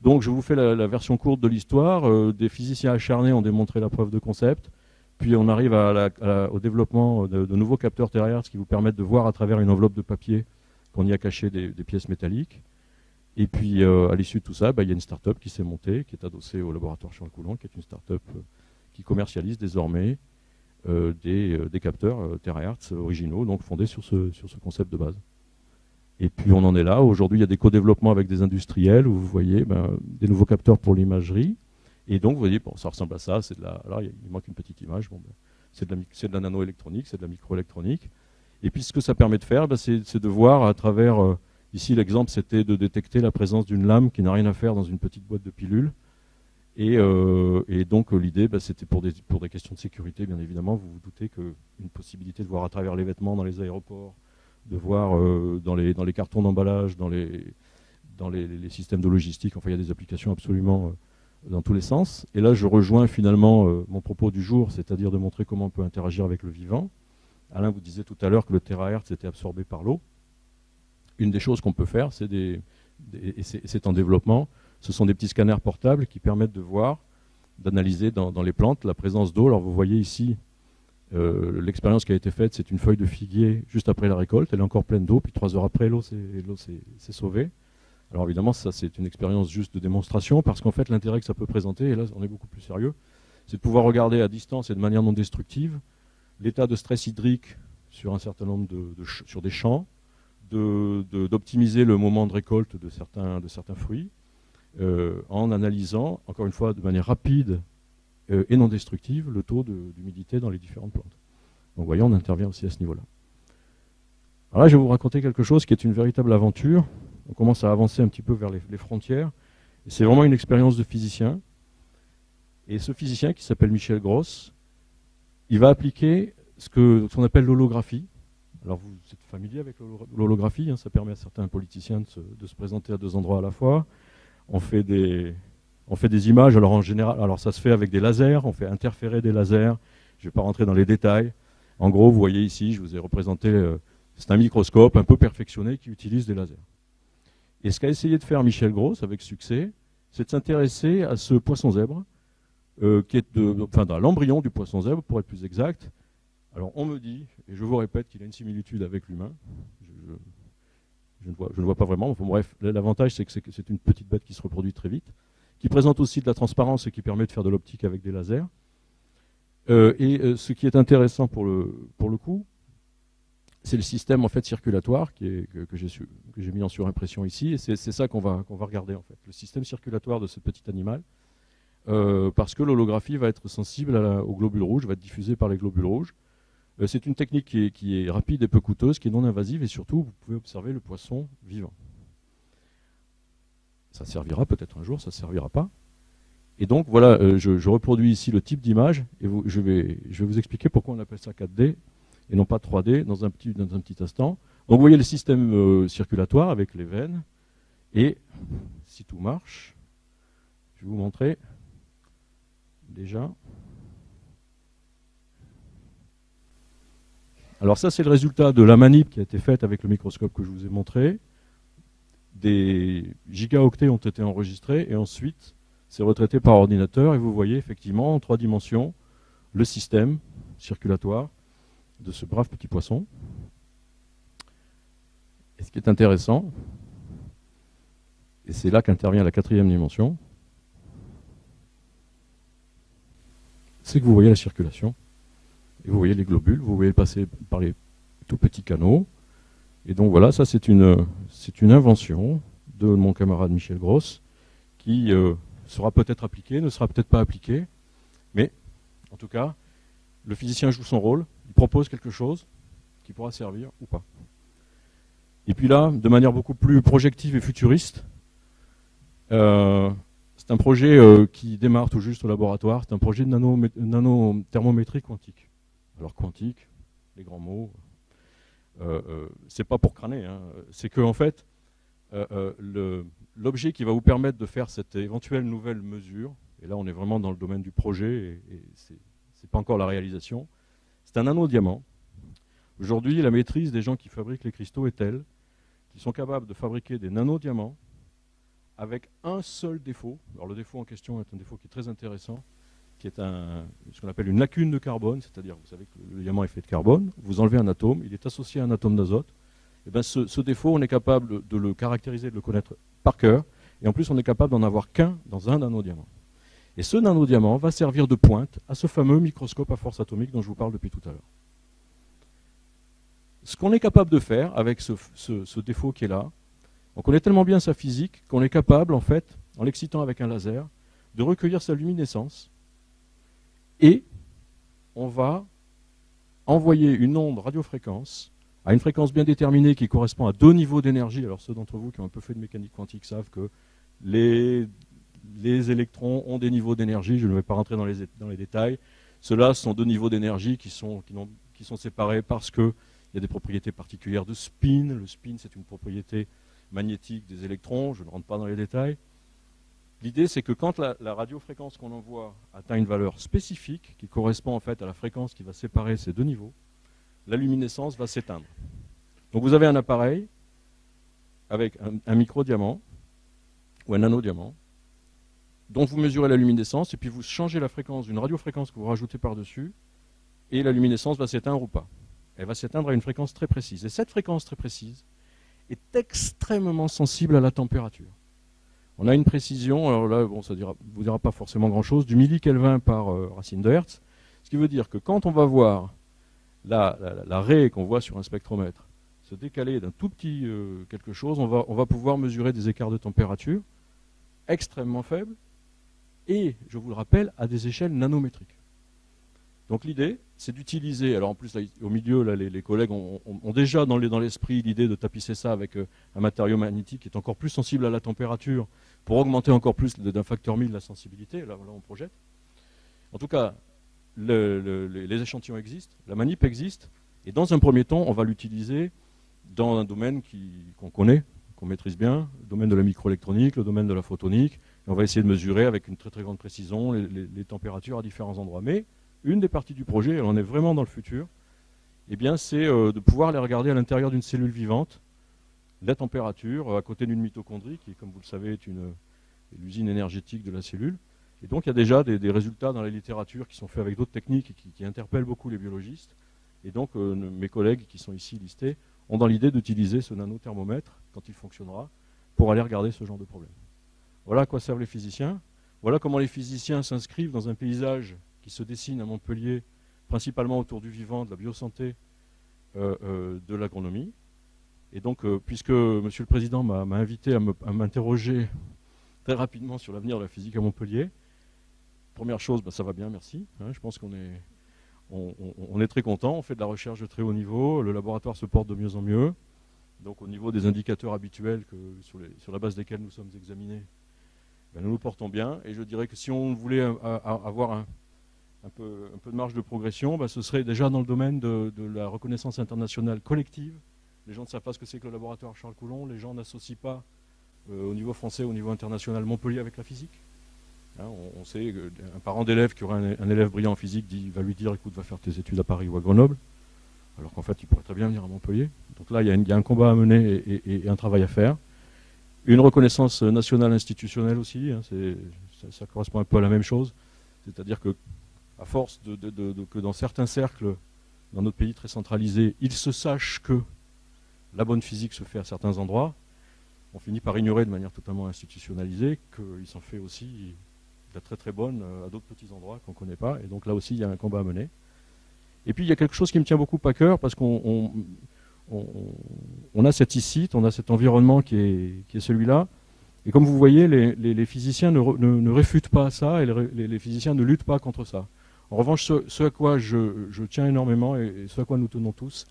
Donc je vous fais la version courte de l'histoire. Des physiciens acharnés ont démontré la preuve de concept. Puis on arrive au développement de nouveaux capteurs terahertz qui vous permettent de voir à travers une enveloppe de papier qu'on y a caché des pièces métalliques. Et puis à l'issue de tout ça, il y a une start-up qui s'est montée, qui est adossée au laboratoire Charles Coulomb, qui est une start-up qui commercialise désormais des capteurs terahertz originaux, donc fondés sur ce concept de base. Et puis on en est là. Aujourd'hui, il y a des co-développements avec des industriels où vous voyez des nouveaux capteurs pour l'imagerie. Et donc, vous voyez, bon, ça ressemble à ça. Alors, il manque une petite image. Bon, c'est de la nanoélectronique, c'est de la microélectronique. Et puis ce que ça permet de faire, c'est de voir à travers, ici l'exemple c'était de détecter la présence d'une lame qui n'a rien à faire dans une petite boîte de pilules. Et donc l'idée, c'était pour des questions de sécurité, bien évidemment. Vous vous doutez qu'une possibilité de voir à travers les vêtements dans les aéroports, de voir dans les cartons d'emballage, dans les systèmes de logistique, enfin il y a des applications absolument dans tous les sens. Et là je rejoins finalement mon propos du jour, c'est-à-dire de montrer comment on peut interagir avec le vivant. Alain vous disait tout à l'heure que le terahertz était absorbé par l'eau. Une des choses qu'on peut faire, et c'est en développement, ce sont des petits scanners portables qui permettent de voir, d'analyser dans les plantes la présence d'eau. Alors vous voyez ici l'expérience qui a été faite, c'est une feuille de figuier juste après la récolte, elle est encore pleine d'eau, puis 3 heures après l'eau s'est sauvée. Alors évidemment ça c'est une expérience juste de démonstration, parce qu'en fait l'intérêt que ça peut présenter, et là on est beaucoup plus sérieux, c'est de pouvoir regarder à distance et de manière non destructive l'état de stress hydrique sur un certain nombre sur des champs, d'optimiser le moment de récolte de certains fruits, en analysant, encore une fois, de manière rapide et non destructive, le taux d'humidité dans les différentes plantes. Donc vous voyez, on intervient aussi à ce niveau-là. Alors là, je vais vous raconter quelque chose qui est une véritable aventure. On commence à avancer un petit peu vers les frontières. Et c'est vraiment une expérience de physicien. Et ce physicien, qui s'appelle Michel Gross, il va appliquer ce qu'on appelle l'holographie. Alors vous êtes familier avec l'holographie, hein, ça permet à certains politiciens de se présenter à 2 endroits à la fois. On fait des images, alors en général, alors ça se fait avec des lasers, on fait interférer des lasers, je ne vais pas rentrer dans les détails. En gros, vous voyez ici, je vous ai représenté, c'est un microscope un peu perfectionné qui utilise des lasers. Et ce qu'a essayé de faire Michel Gross avec succès, c'est de s'intéresser à ce poisson zèbre, qui est dans l'embryon du poisson zèbre, pour être plus exact. Alors on me dit, et je vous répète qu'il a une similitude avec l'humain, je ne vois pas vraiment. Enfin, bref, l'avantage c'est que c'est une petite bête qui se reproduit très vite, qui présente aussi de la transparence et qui permet de faire de l'optique avec des lasers. Ce qui est intéressant pour le coup, c'est le système en fait circulatoire que j'ai mis en surimpression ici, et c'est ça qu'on va regarder en fait, le système circulatoire de ce petit animal, parce que l'holographie va être sensible aux globules rouges, va être diffusée par les globules rouges. C'est une technique qui est rapide et peu coûteuse, qui est non invasive, et surtout, vous pouvez observer le poisson vivant. Ça servira peut-être un jour, ça ne servira pas. Et donc, voilà, je reproduis ici le type d'image, et je vais vous expliquer pourquoi on appelle ça 4D, et non pas 3D, dans un petit instant. Donc, vous voyez le système circulatoire avec les veines, et si tout marche, je vais vous montrer déjà. Alors ça, c'est le résultat de la manip qui a été faite avec le microscope que je vous ai montré. Des gigaoctets ont été enregistrés et ensuite, c'est retraité par ordinateur et vous voyez effectivement en 3 dimensions le système circulatoire de ce brave petit poisson. Et ce qui est intéressant, et c'est là qu'intervient la 4e dimension, c'est que vous voyez la circulation. Et vous voyez les globules, vous voyez passer par les tout petits canaux. Et donc voilà, ça c'est une invention de mon camarade Michel Gross qui sera peut-être appliquée, ne sera peut-être pas appliquée, mais en tout cas, le physicien joue son rôle, il propose quelque chose qui pourra servir ou pas. Et puis là, de manière beaucoup plus projective et futuriste, c'est un projet qui démarre tout juste au laboratoire, c'est un projet de nanothermométrie quantique. Alors quantique, les grands mots, c'est pas pour crâner, hein. C'est que en fait, l'objet qui va vous permettre de faire cette éventuelle nouvelle mesure, et là on est vraiment dans le domaine du projet, et c'est pas encore la réalisation, c'est un nanodiamant. Aujourd'hui, la maîtrise des gens qui fabriquent les cristaux est telle qu'ils sont capables de fabriquer des nanodiamants avec un seul défaut. Alors le défaut en question est un défaut qui est très intéressant, qui est ce qu'on appelle une lacune de carbone, c'est-à-dire, vous savez que le diamant est fait de carbone, vous enlevez un atome, il est associé à un atome d'azote, et bien ce défaut, on est capable de le caractériser, de le connaître par cœur, et en plus on est capable d'en avoir qu'un dans un nanodiamant. Et ce nanodiamant va servir de pointe à ce fameux microscope à force atomique dont je vous parle depuis tout à l'heure. Ce qu'on est capable de faire avec ce défaut qui est là, on connaît tellement bien sa physique qu'on est capable, en fait, en l'excitant avec un laser, de recueillir sa luminescence, et on va envoyer une onde radiofréquence à une fréquence bien déterminée qui correspond à 2 niveaux d'énergie. Alors ceux d'entre vous qui ont un peu fait de mécanique quantique savent que les électrons ont des niveaux d'énergie, je ne vais pas rentrer dans les détails. Ceux-là sont 2 niveaux d'énergie qui sont séparés parce qu'il y a des propriétés particulières de spin. Le spin, c'est une propriété magnétique des électrons, je ne rentre pas dans les détails. L'idée, c'est que quand la radiofréquence qu'on envoie atteint une valeur spécifique, qui correspond en fait à la fréquence qui va séparer ces 2 niveaux, la luminescence va s'éteindre. Donc vous avez un appareil avec un micro-diamant ou un nanodiamant, dont vous mesurez la luminescence, et puis vous changez la fréquence d'une radiofréquence que vous rajoutez par-dessus, et la luminescence va s'éteindre ou pas. Elle va s'éteindre à une fréquence très précise. Et cette fréquence très précise est extrêmement sensible à la température. On a une précision, alors là, bon, ça ne vous dira pas forcément grand-chose, du millikelvin par racine de Hertz, ce qui veut dire que quand on va voir la raie qu'on voit sur un spectromètre se décaler d'un tout petit quelque chose, on va pouvoir mesurer des écarts de température extrêmement faibles, et, je vous le rappelle, à des échelles nanométriques. Donc l'idée, c'est d'utiliser, alors en plus, là, au milieu, là, les collègues ont déjà dans l'esprit l'idée de tapisser ça avec un matériau magnétique qui est encore plus sensible à la température pour augmenter encore plus d'un facteur 1000 la sensibilité. Là, on projette. En tout cas, les échantillons existent, la manip existe, et dans un premier temps, on va l'utiliser dans un domaine qu'on connaît, qu'on maîtrise bien, le domaine de la microélectronique, le domaine de la photonique, et on va essayer de mesurer avec une très très grande précision les températures à différents endroits. Mais une des parties du projet, et on est vraiment dans le futur, eh bien, c'est de pouvoir les regarder à l'intérieur d'une cellule vivante, la température, à côté d'une mitochondrie, qui, comme vous le savez, est l'usine énergétique de la cellule. Et donc, il y a déjà des résultats dans la littérature qui sont faits avec d'autres techniques et qui interpellent beaucoup les biologistes. Et donc, mes collègues qui sont ici listés ont dans l'idée d'utiliser ce nanothermomètre, quand il fonctionnera, pour aller regarder ce genre de problème. Voilà à quoi servent les physiciens. Voilà comment les physiciens s'inscrivent dans un paysage qui se dessine à Montpellier, principalement autour du vivant, de la biosanté, de l'agronomie. Et donc, puisque Monsieur le Président m'a invité à m'interroger très rapidement sur l'avenir de la physique à Montpellier, première chose, ça va bien, merci. Je pense qu'on est très content, on fait de la recherche de très haut niveau, le laboratoire se porte de mieux en mieux. Donc au niveau des indicateurs habituels sur la base desquels nous sommes examinés, nous nous portons bien. Et je dirais que si on voulait avoir un peu de marge de progression, ce serait déjà dans le domaine de la reconnaissance internationale collective. Les gens ne savent pas ce que c'est que le laboratoire Charles Coulomb, les gens n'associent pas au niveau français, au niveau international, Montpellier avec la physique. On sait qu'un parent d'élève qui aurait un élève brillant en physique va lui dire, écoute, va faire tes études à Paris ou à Grenoble, alors qu'en fait il pourrait très bien venir à Montpellier. Donc là, il y a un combat à mener et un travail à faire. Une reconnaissance nationale institutionnelle aussi, ça correspond un peu à la même chose. C'est-à-dire que à force que dans certains cercles, dans notre pays très centralisé, il se sache que la bonne physique se fait à certains endroits, on finit par ignorer de manière totalement institutionnalisée qu'il s'en fait aussi de la très très bonne à d'autres petits endroits qu'on ne connaît pas. Et donc là aussi, il y a un combat à mener. Et puis il y a quelque chose qui me tient beaucoup à cœur, parce qu'on a cette site, on a cet environnement qui est celui-là. Et comme vous voyez, les physiciens ne réfutent pas ça, et les physiciens ne luttent pas contre ça. En revanche, ce à quoi je tiens énormément, et ce à quoi nous tenons tous,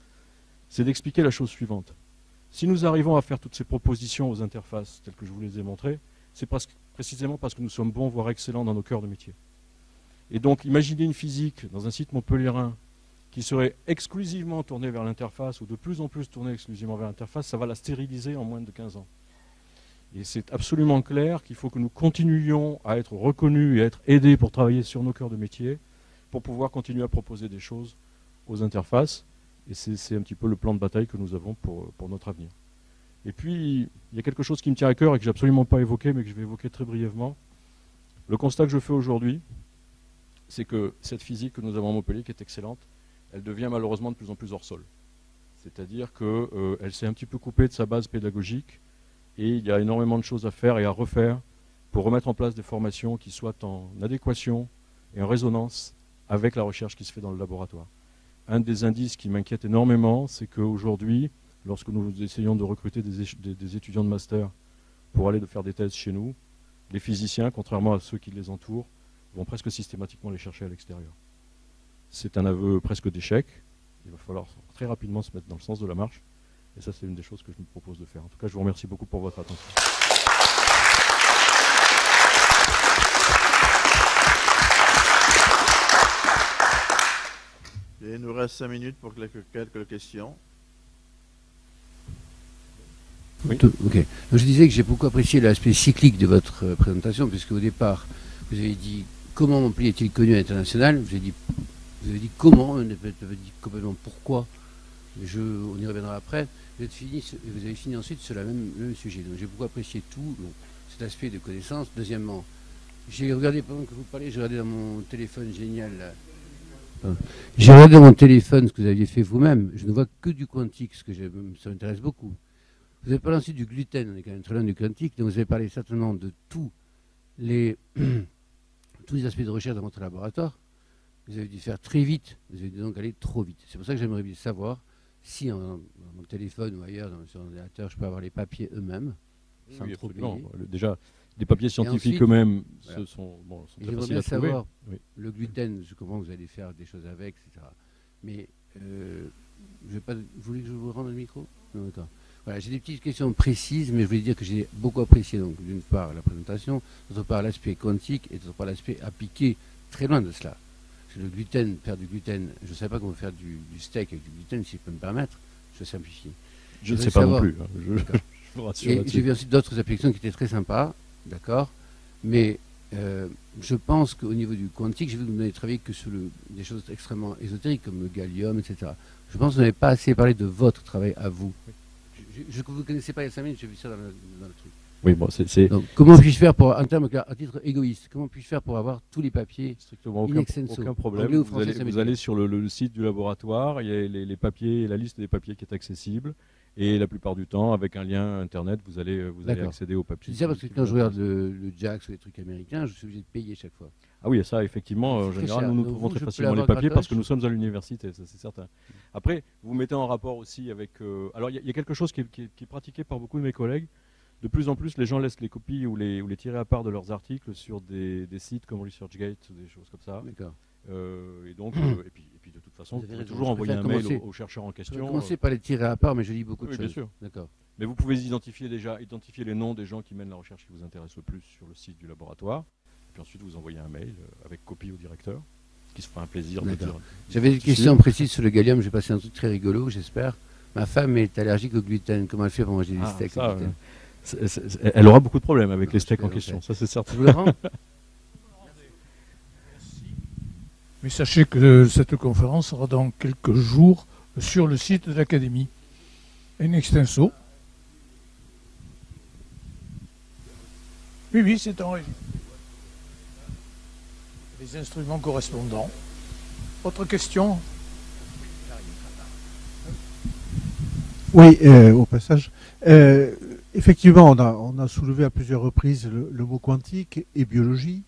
c'est d'expliquer la chose suivante. Si nous arrivons à faire toutes ces propositions aux interfaces, telles que je vous les ai montrées, c'est précisément parce que nous sommes bons, voire excellents dans nos cœurs de métier. Et donc, imaginez une physique dans un site montpelliérain qui serait exclusivement tournée vers l'interface, ou de plus en plus tournée exclusivement vers l'interface, ça va la stériliser en moins de 15 ans. Et c'est absolument clair qu'il faut que nous continuions à être reconnus et à être aidés pour travailler sur nos cœurs de métier, pour pouvoir continuer à proposer des choses aux interfaces. Et c'est un petit peu le plan de bataille que nous avons pour notre avenir. Et puis, il y a quelque chose qui me tient à cœur et que je n'ai absolument pas évoqué, mais que je vais évoquer très brièvement. Le constat que je fais aujourd'hui, c'est que cette physique que nous avons à Montpellier, qui est excellente, elle devient malheureusement de plus en plus hors sol. C'est-à-dire qu'elle s'est un petit peu coupée de sa base pédagogique, et il y a énormément de choses à faire et à refaire pour remettre en place des formations qui soient en adéquation et en résonance avec la recherche qui se fait dans le laboratoire. Un des indices qui m'inquiète énormément, c'est qu'aujourd'hui, lorsque nous essayons de recruter des étudiants de master pour aller faire des thèses chez nous, les physiciens, contrairement à ceux qui les entourent, vont presque systématiquement les chercher à l'extérieur. C'est un aveu presque d'échec. il va falloir très rapidement se mettre dans le sens de la marche. Et ça, c'est une des choses que je me propose de faire. En tout cas, je vous remercie beaucoup pour votre attention. Et il nous reste 5 minutes pour quelques questions. Oui. Ok. Donc, je disais que j'ai beaucoup apprécié l'aspect cyclique de votre présentation, puisque au départ, vous avez dit comment Montpellier est-il connu à l'international. Vous avez dit comment, vous avez dit complètement pourquoi. On y reviendra après. Vous avez fini ensuite sur le même sujet. Donc j'ai beaucoup apprécié tout cet aspect de connaissance. Deuxièmement, j'ai regardé pendant que vous parlez, j'ai regardé dans mon téléphone génial. J'ai regardé dans mon téléphone ce que vous aviez fait vous-même. Je ne vois que du quantique, ça m'intéresse beaucoup. Vous avez parlé ensuite du gluten, on est quand même très loin du quantique, donc vous avez parlé certainement de tous les aspects de recherche dans votre laboratoire. Vous avez dû faire très vite, vous avez dû donc aller trop vite. C'est pour ça que j'aimerais bien savoir si dans mon téléphone ou ailleurs, sur l'ordinateur, je peux avoir les papiers eux-mêmes, sans trop payer. Déjà, les papiers scientifiques eux-mêmes sont très faciles à trouver. Savoir le gluten, je comprends que vous allez faire des choses avec, etc. Mais je vais pas. Vous voulez que je vous rende le micro? Non, d'accord. Voilà, j'ai des petites questions précises, mais je voulais dire que j'ai beaucoup apprécié, donc, d'une part, la présentation, d'autre part, l'aspect quantique, et d'autre part, l'aspect appliqué très loin de cela. Parce que le gluten, faire du gluten, je ne savais pas comment faire du steak avec du gluten, si je peux me permettre, je simplifie. Je ne sais pas non plus, hein. Je vous rassure. Et j'ai vu ensuite d'autres applications qui étaient très sympas, d'accord, mais je pense qu'au niveau du quantique, je vais vous n'avez travaillé que sur des choses extrêmement ésotériques, comme le gallium, etc. Je pense que vous n'avez pas assez parlé de votre travail à vous. Je ne vous connaissais pas il y a 5 minutes, j'ai vu ça dans le truc. Oui, bon, donc, comment puis-je faire pour, en termes à titre égoïste, comment puis-je faire pour avoir tous les papiers strictement aucun problème. Vous allez sur le site du laboratoire, il y a les papiers, la liste des papiers qui est accessible, et la plupart du temps, avec un lien internet, vous allez accéder aux papiers. Je dis ça parce que quand je regarde le JAX ou les trucs américains, je suis obligé de payer chaque fois. Ah oui, ça, effectivement, en général, nous trouvons très facilement les papiers parce que nous sommes à l'université, ça c'est certain. Après, vous mettez en rapport aussi avec... alors, il y a quelque chose qui est pratiqué par beaucoup de mes collègues. De plus en plus, les gens laissent les copies ou les tirés à part de leurs articles sur des sites comme ResearchGate, des choses comme ça. D'accord. Et donc, et puis de toute façon, vous pouvez toujours envoyer un mail aux chercheurs en question. Je vais commencer par les tirer à part, mais je lis beaucoup de choses. Bien sûr. D'accord. Mais vous pouvez identifier les noms des gens qui mènent la recherche qui vous intéresse le plus sur le site du laboratoire. Puis ensuite, vous envoyez un mail avec copie au directeur, qui se fera un plaisir de dire. J'avais une question précise sur le gallium. J'ai passé un truc très rigolo, j'espère. Ma femme est allergique au gluten. Comment elle fait pour manger des steaks au gluten? Elle aura beaucoup de problèmes avec les steaks en question, ça c'est certain. Je vous le rends. Mais sachez que cette conférence sera dans quelques jours sur le site de l'Académie. In extenso. Oui, c'est enregistré. Les instruments correspondants. Autre question? Oui, au passage. Effectivement, on a soulevé à plusieurs reprises le mot quantique et biologie.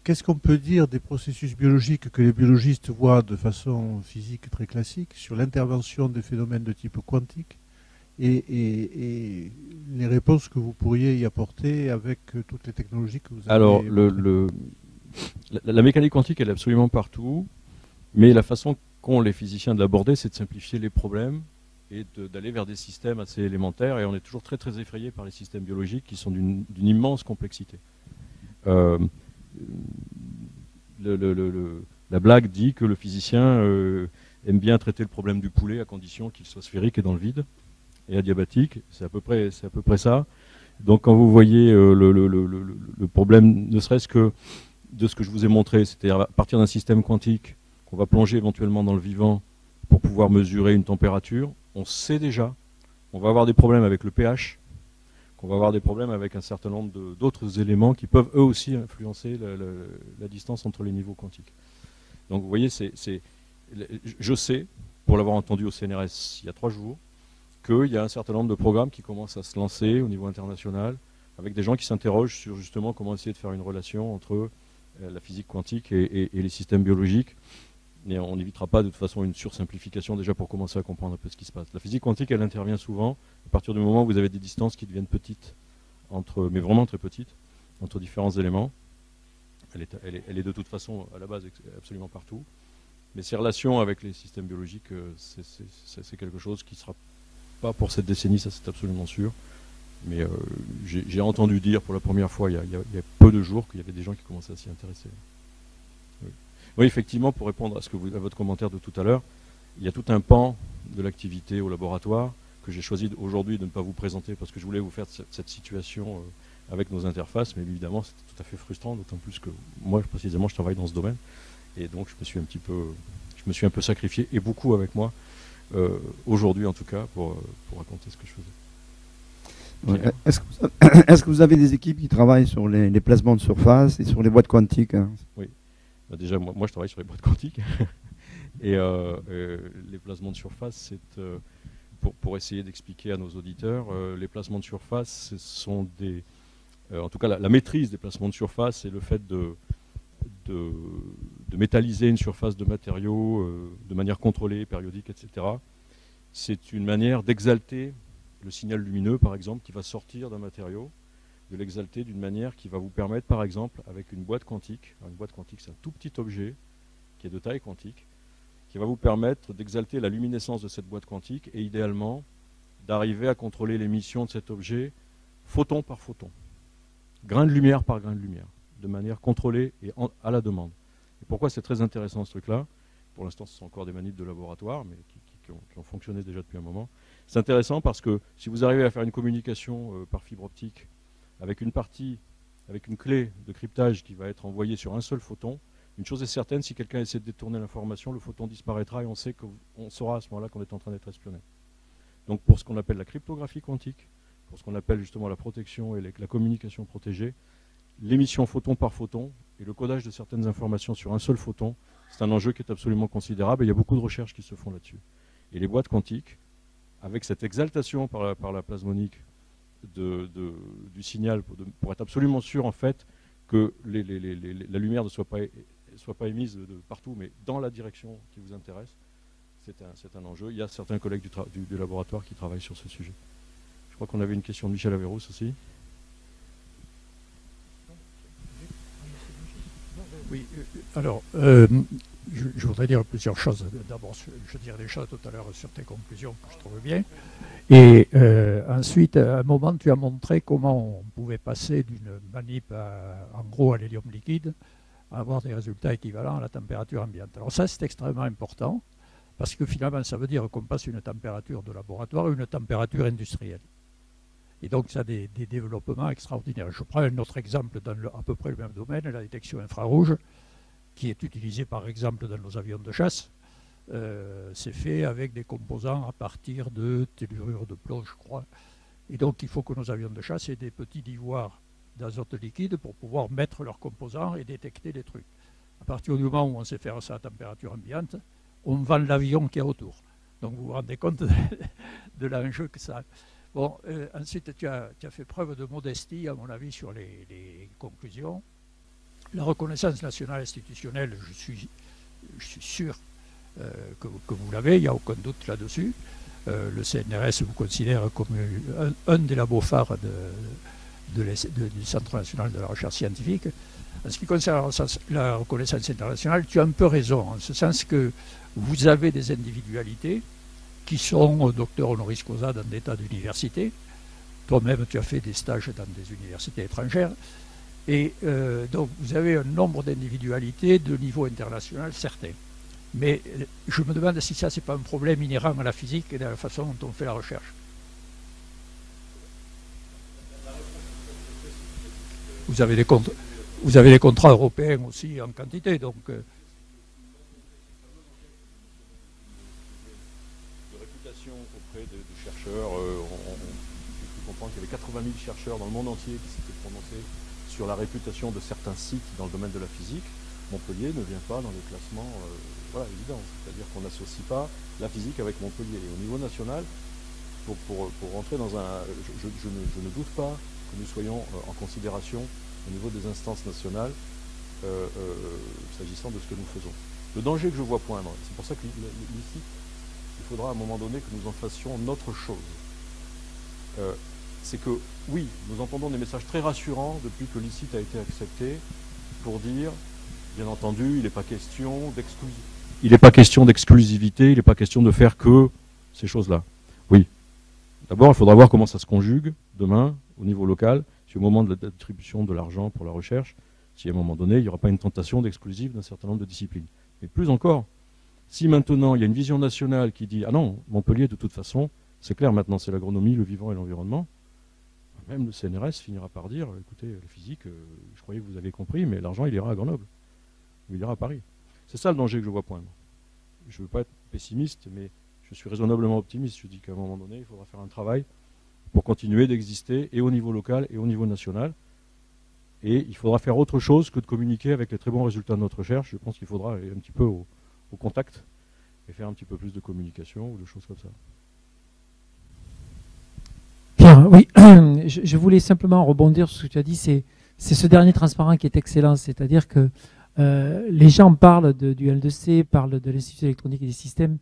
Qu'est-ce qu'on peut dire des processus biologiques que les biologistes voient de façon physique très classique sur l'intervention des phénomènes de type quantique et les réponses que vous pourriez y apporter avec toutes les technologies que vous avez? Alors, la mécanique quantique, elle est absolument partout, mais la façon qu'ont les physiciens de l'aborder, c'est de simplifier les problèmes et d'aller vers des systèmes assez élémentaires, et on est toujours très très effrayé par les systèmes biologiques qui sont d'une immense complexité. La blague dit que le physicien aime bien traiter le problème du poulet à condition qu'il soit sphérique et dans le vide, et adiabatique, c'est à peu près ça. Donc quand vous voyez le problème, ne serait-ce que de ce que je vous ai montré, c'est-à-dire à partir d'un système quantique qu'on va plonger éventuellement dans le vivant pour pouvoir mesurer une température, on sait déjà qu'on va avoir des problèmes avec le pH, qu'on va avoir des problèmes avec un certain nombre d'autres éléments qui peuvent eux aussi influencer la distance entre les niveaux quantiques. Donc vous voyez, je sais, pour l'avoir entendu au CNRS il y a 3 jours, qu'il y a un certain nombre de programmes qui commencent à se lancer au niveau international, avec des gens qui s'interrogent sur justement comment essayer de faire une relation entre la physique quantique et les systèmes biologiques. Mais on n'évitera pas de toute façon une sursimplification déjà pour commencer à comprendre un peu ce qui se passe. La physique quantique, elle intervient souvent à partir du moment où vous avez des distances qui deviennent petites, mais vraiment très petites, entre différents éléments. Elle est de toute façon à la base absolument partout. Mais ces relations avec les systèmes biologiques, c'est quelque chose qui ne sera pas pour cette décennie, ça c'est absolument sûr. Mais j'ai entendu dire pour la première fois il y a peu de jours qu'il y avait des gens qui commençaient à s'y intéresser. Oui, effectivement, pour répondre à votre commentaire de tout à l'heure, il y a tout un pan de l'activité au laboratoire que j'ai choisi aujourd'hui de ne pas vous présenter parce que je voulais vous faire cette situation avec nos interfaces, mais évidemment c'était tout à fait frustrant, d'autant plus que moi précisément je travaille dans ce domaine et donc je me suis un peu sacrifié et beaucoup avec moi aujourd'hui en tout cas pour raconter ce que je faisais. Ouais. Est-ce que vous avez des équipes qui travaillent sur les placements de surface et sur les boîtes quantiques, hein? Oui. Déjà, moi, je travaille sur les boîtes quantiques. Et les placements de surface, c'est pour essayer d'expliquer à nos auditeurs, les placements de surface, ce sont des... en tout cas, la maîtrise des placements de surface et le fait de métalliser une surface de matériaux de manière contrôlée, périodique, etc. C'est une manière d'exalter le signal lumineux, par exemple, qui va sortir d'un matériau, de l'exalter d'une manière qui va vous permettre, par exemple, avec une boîte quantique, c'est un tout petit objet qui est de taille quantique, qui va vous permettre d'exalter la luminescence de cette boîte quantique et idéalement d'arriver à contrôler l'émission de cet objet photon par photon, grain de lumière par grain de lumière, de manière contrôlée et à la demande. Et pourquoi c'est très intéressant ce truc-là? Pour l'instant, ce sont encore des manips de laboratoire, mais qui ont fonctionné déjà depuis un moment. C'est intéressant parce que si vous arrivez à faire une communication par fibre optique avec une clé de cryptage qui va être envoyée sur un seul photon, une chose est certaine, si quelqu'un essaie de détourner l'information, le photon disparaîtra et on saura à ce moment-là qu'on est en train d'être espionné. Donc pour ce qu'on appelle la cryptographie quantique, pour ce qu'on appelle justement la protection et la communication protégée, l'émission photon par photon et le codage de certaines informations sur un seul photon, c'est un enjeu qui est absolument considérable et il y a beaucoup de recherches qui se font là-dessus. Et les boîtes quantiques, avec cette exaltation par la plasmonique du signal, pour être absolument sûr en fait que la lumière ne soit pas émise de partout, mais dans la direction qui vous intéresse, c'est un enjeu. Il y a certains collègues du laboratoire qui travaillent sur ce sujet. Je crois qu'on avait une question de Michel Averrousse aussi. Oui, alors, je voudrais dire plusieurs choses. D'abord, je dirais des choses tout à l'heure sur tes conclusions que je trouve bien. Et ensuite, à un moment, tu as montré comment on pouvait passer d'une manip en gros à l'hélium liquide à avoir des résultats équivalents à la température ambiante. Alors ça, c'est extrêmement important parce que finalement, ça veut dire qu'on passe une température de laboratoire à une température industrielle. Et donc, ça a des développements extraordinaires. Je prends un autre exemple dans à peu près le même domaine, la détection infrarouge, qui est utilisée par exemple dans nos avions de chasse. C'est fait avec des composants à partir de tellurure de plomb, je crois. Et donc, il faut que nos avions de chasse aient des petits divoirs d'azote liquide pour pouvoir mettre leurs composants et détecter des trucs. À partir du moment où on sait faire ça à température ambiante, on vend l'avion qui est autour. Donc, vous vous rendez compte de l'enjeu que ça a. Bon, ensuite, tu as fait preuve de modestie, à mon avis, sur les conclusions. La reconnaissance nationale institutionnelle, je suis sûr que vous l'avez, il n'y a aucun doute là-dessus. Le CNRS vous considère comme un des labos phares du Centre national de la recherche scientifique. En ce qui concerne la reconnaissance internationale, tu as un peu raison, en ce sens que vous avez des individualités qui sont docteurs honoris causa dans des tas d'universités. Toi-même, tu as fait des stages dans des universités étrangères. Et donc, vous avez un nombre d'individualités de niveau international certain. Mais je me demande si ça, ce n'est pas un problème inhérent à la physique et à la façon dont on fait la recherche. Vous avez des contrats européens aussi en quantité, donc... J'ai pu comprendre qu'il y avait 80 000 chercheurs dans le monde entier qui s'étaient prononcés sur la réputation de certains sites dans le domaine de la physique. Montpellier ne vient pas dans les classements évidents. C'est-à-dire qu'on n'associe pas la physique avec Montpellier. Et au niveau national, pour rentrer dans un... Je ne doute pas que nous soyons en considération au niveau des instances nationales s'agissant de ce que nous faisons. Le danger que je vois poindre, c'est pour ça que ici, il faudra à un moment donné que nous en fassions notre chose. C'est que, oui, nous entendons des messages très rassurants depuis que l'ICIT a été accepté pour dire, bien entendu, il n'est pas question il n'est pas question d'exclusivité, il n'est pas question de faire que ces choses-là. Oui. D'abord, il faudra voir comment ça se conjugue demain, au niveau local, si au moment de la distribution de l'argent pour la recherche, si à un moment donné, il n'y aura pas une tentation d'exclusive d'un certain nombre de disciplines. Mais plus encore, si maintenant il y a une vision nationale qui dit « Ah non, Montpellier, de toute façon, c'est clair maintenant, c'est l'agronomie, le vivant et l'environnement », même le CNRS finira par dire « Écoutez, la physique, je croyais que vous aviez compris, mais l'argent, il ira à Grenoble, ou il ira à Paris. » C'est ça le danger que je vois poindre. Je ne veux pas être pessimiste, mais je suis raisonnablement optimiste. Je dis qu'à un moment donné, il faudra faire un travail pour continuer d'exister, et au niveau local et au niveau national. Et il faudra faire autre chose que de communiquer avec les très bons résultats de notre recherche. Je pense qu'il faudra aller un petit peu au contact et faire un petit peu plus de communication ou de choses comme ça. Pierre, oui, je voulais simplement rebondir sur ce que tu as dit. C'est ce dernier transparent qui est excellent. C'est-à-dire que les gens parlent du L2C, parlent de l'Institut d'électronique et des systèmes,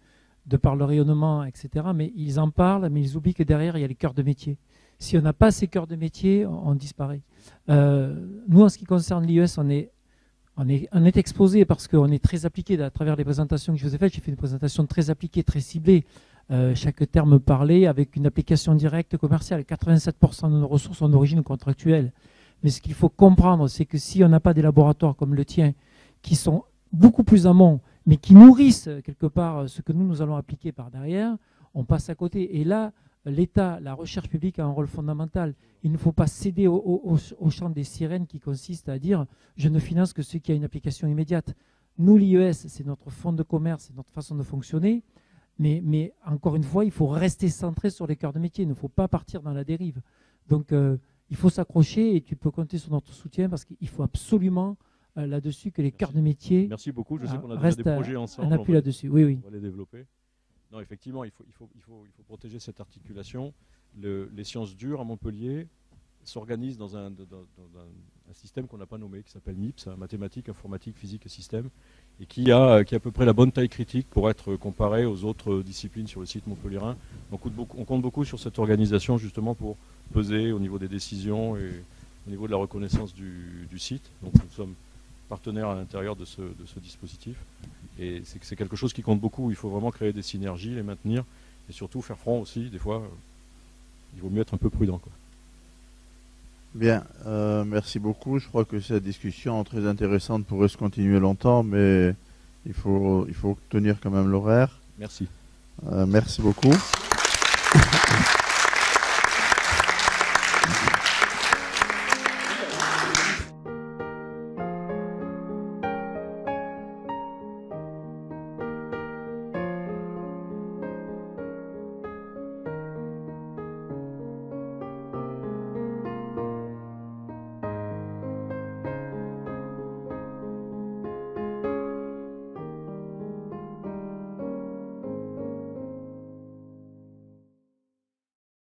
de par le rayonnement, etc. Mais ils en parlent, mais ils oublient que derrière, il y a les cœurs de métier. Si on n'a pas ces cœurs de métier, on disparaît. Nous, en ce qui concerne l'IES, on est exposé parce qu'on est très appliqué à travers les présentations que je vous ai faites. J'ai fait une présentation très appliquée, très ciblée. Chaque terme parlé avec une application directe commerciale. 87% de nos ressources sont d'origine contractuelle. Mais ce qu'il faut comprendre, c'est que si on n'a pas des laboratoires comme le tien, qui sont beaucoup plus amont, mais qui nourrissent quelque part ce que nous allons appliquer par derrière, on passe à côté. Et là, l'État, la recherche publique a un rôle fondamental. Il ne faut pas céder au chant des sirènes qui consiste à dire « je ne finance que ce qui a une application immédiate ». Nous, l'IES, c'est notre fonds de commerce, c'est notre façon de fonctionner. Mais encore une fois, il faut rester centré sur les cœurs de métier. Il ne faut pas partir dans la dérive. Donc, il faut s'accrocher et tu peux compter sur notre soutien parce qu'il faut absolument là-dessus que les cœurs de métier. Merci beaucoup. Je sais qu'on a déjà des projets ensemble. Un appui là-dessus. Oui, oui. On va les développer. Non, effectivement, il faut protéger cette articulation. Les sciences dures à Montpellier s'organisent dans un système qu'on n'a pas nommé, qui s'appelle MIPS, mathématiques, informatique, physique et système, et qui a à peu près la bonne taille critique pour être comparé aux autres disciplines sur le site montpelliérain. Donc on compte beaucoup sur cette organisation justement pour peser au niveau des décisions et au niveau de la reconnaissance du site. Donc nous sommes partenaires à l'intérieur de ce dispositif. Et c'est quelque chose qui compte beaucoup. Il faut vraiment créer des synergies, les maintenir, et surtout faire front aussi. Des fois, il vaut mieux être un peu prudent, quoi. Bien, merci beaucoup. Je crois que cette discussion très intéressante pourrait se continuer longtemps, mais il faut tenir quand même l'horaire. Merci. Merci beaucoup.